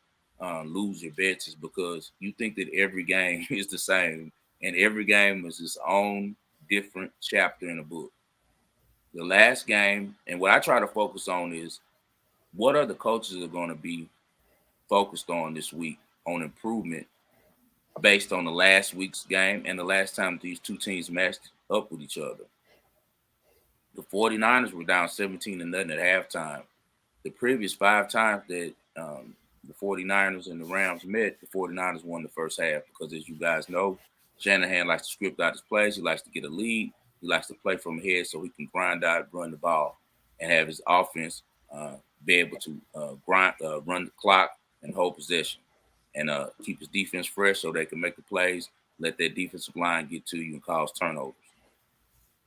lose your bets, is because you think that every game is the same, and every game is its own different chapter in a book. The last game, and what I try to focus on is what are the coaches that are going to be focused on this week on improvement based on the last week's game and the last time these two teams matched up with each other. The 49ers were down 17-0 at halftime. The previous 5 times that the 49ers and the Rams met, the 49ers won the first half because, as you guys know, Shanahan likes to script out his plays. He likes to get a lead. He likes to play from ahead so he can grind out, run the ball, and have his offense be able to run the clock and hold possession, and keep his defense fresh so they can make the plays, let their defensive line get to you and cause turnovers.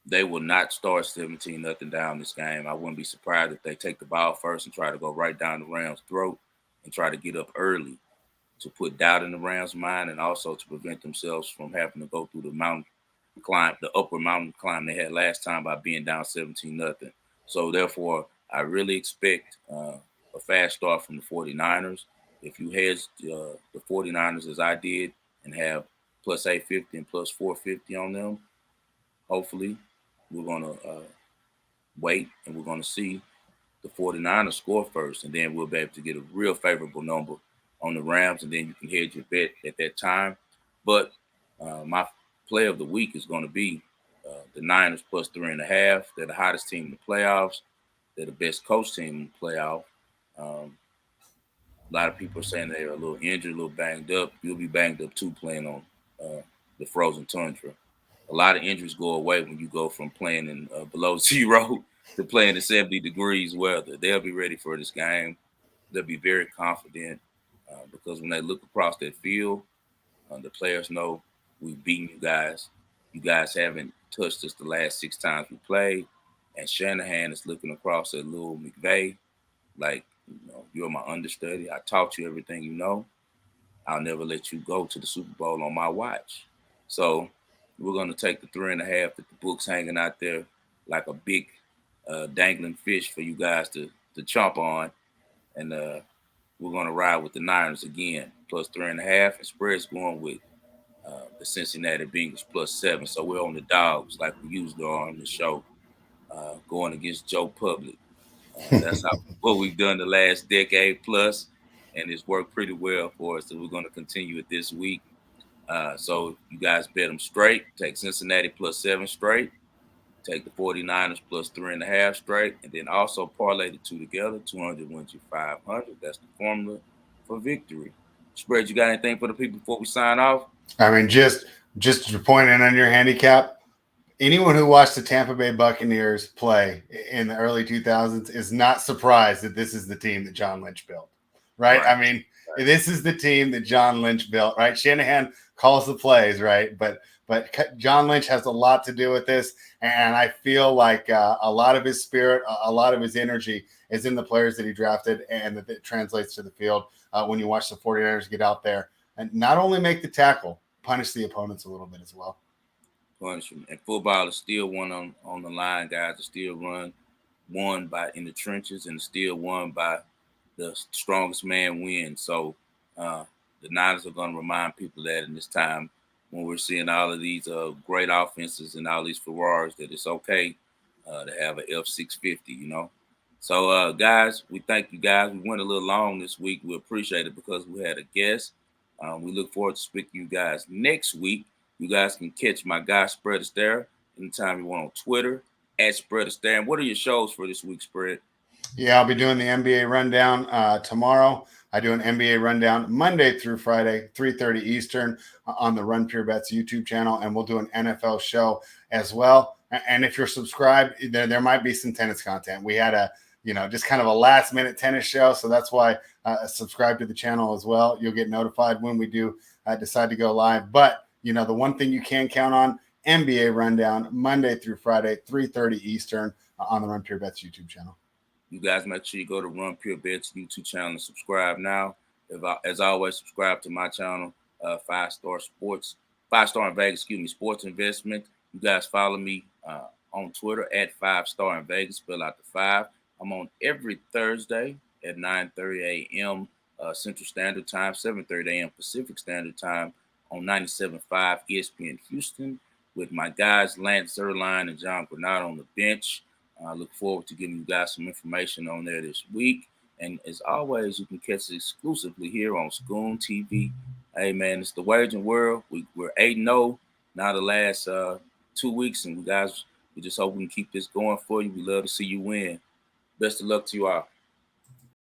They will not start 17-0 down this game. I wouldn't be surprised if they take the ball first and try to go right down the Rams' throat and try to get up early to put doubt in the Rams' mind, and also to prevent themselves from having to go through the mountain climb, the upward mountain climb they had last time by being down 17-0. So therefore, I really expect a fast start from the 49ers. If you hedge the 49ers as I did and have plus 850 and plus 450 on them, hopefully we're going to wait and we're going to see the 49ers score first, and then we'll be able to get a real favorable number on the Rams, and then you can hedge your bet at that time. But my play of the week is going to be the Niners plus 3.5. They're the hottest team in the playoffs. They're the best coach team in the playoff. A lot of people are saying they're a little injured, a little banged up. You'll be banged up too playing on the frozen tundra. A lot of injuries go away when you go from playing in below zero to playing in 70 degrees weather. They'll be ready for this game. They'll be very confident because when they look across that field, the players know we've beaten you guys. You guys haven't touched us the last 6 times we played. And Shanahan is looking across at Lil McVay like, you're my understudy. I taught you everything you know. I'll never let you go to the Super Bowl on my watch. So we're going to take the 3.5 that the book's hanging out there like a big dangling fish for you guys to chomp on. And we're going to ride with the Niners again, plus 3.5. And spread's going with the Cincinnati Bengals plus 7. So we're on the dogs like we usually are on the show, going against Joe Public. That's what we've done the last decade plus, and it's worked pretty well for us. So we're going to continue it this week. So you guys bet them straight. Take Cincinnati plus 7 straight. Take the 49ers plus 3.5 straight, and then also parlay the two together. 200 wins you 500. That's the formula for victory. Spread, you got anything for the people before we sign off? I mean, just to point in on your handicap, anyone who watched the Tampa Bay Buccaneers play in the early 2000s is not surprised that this is the team that John Lynch built, right? I mean, this is the team that John Lynch built, right? Shanahan calls the plays, right? But But John Lynch has a lot to do with this, and I feel like a lot of his spirit, a lot of his energy is in the players that he drafted, and that it translates to the field when you watch the 49ers get out there and not only make the tackle, punish the opponents a little bit as well. Punishment. And football is still won on the line, guys. It's still won by in the trenches, and still won by the strongest man wins. So the Niners are going to remind people that in this time when we're seeing all of these great offenses and all these Ferraris, that it's okay to have an F-650, you know. So, guys, we thank you guys. We went a little long this week. We appreciate it because we had a guest. We look forward to speaking to you guys next week. You guys can catch my guy, Spread Astaire, anytime you want on Twitter, at Spread Astaire. And what are your shows for this week, Spread? Yeah, I'll be doing the NBA rundown tomorrow. I do an NBA rundown Monday through Friday, 3:30 Eastern on the Run Pure Bets YouTube channel, and we'll do an NFL show as well. And if you're subscribed, there might be some tennis content. We had just kind of a last minute tennis show, so that's why subscribe to the channel as well. You'll get notified when we do decide to go live. But the one thing you can count on, NBA rundown Monday through Friday, 3:30 Eastern on the Run Pure Bets YouTube channel. You guys make sure you go to Run Pure Bets YouTube channel and subscribe now. As always, subscribe to my channel, 5 Star Sports, 5 Star in Vegas, Sports Investment. You guys follow me on Twitter at 5 Star in Vegas, spell out the 5. I'm on every Thursday at 9:30 a.m. Central Standard Time, 7:30 a.m. Pacific Standard Time on 97.5 ESPN Houston with my guys Lance Zerline and John Granado on the bench. I look forward to giving you guys some information on there this week. And as always, you can catch it exclusively here on Schoon TV. Hey, man, it's the wagering world. We're 8-0 now the last 2 weeks. And we just hope we can keep this going for you. We love to see you win. Best of luck to you all.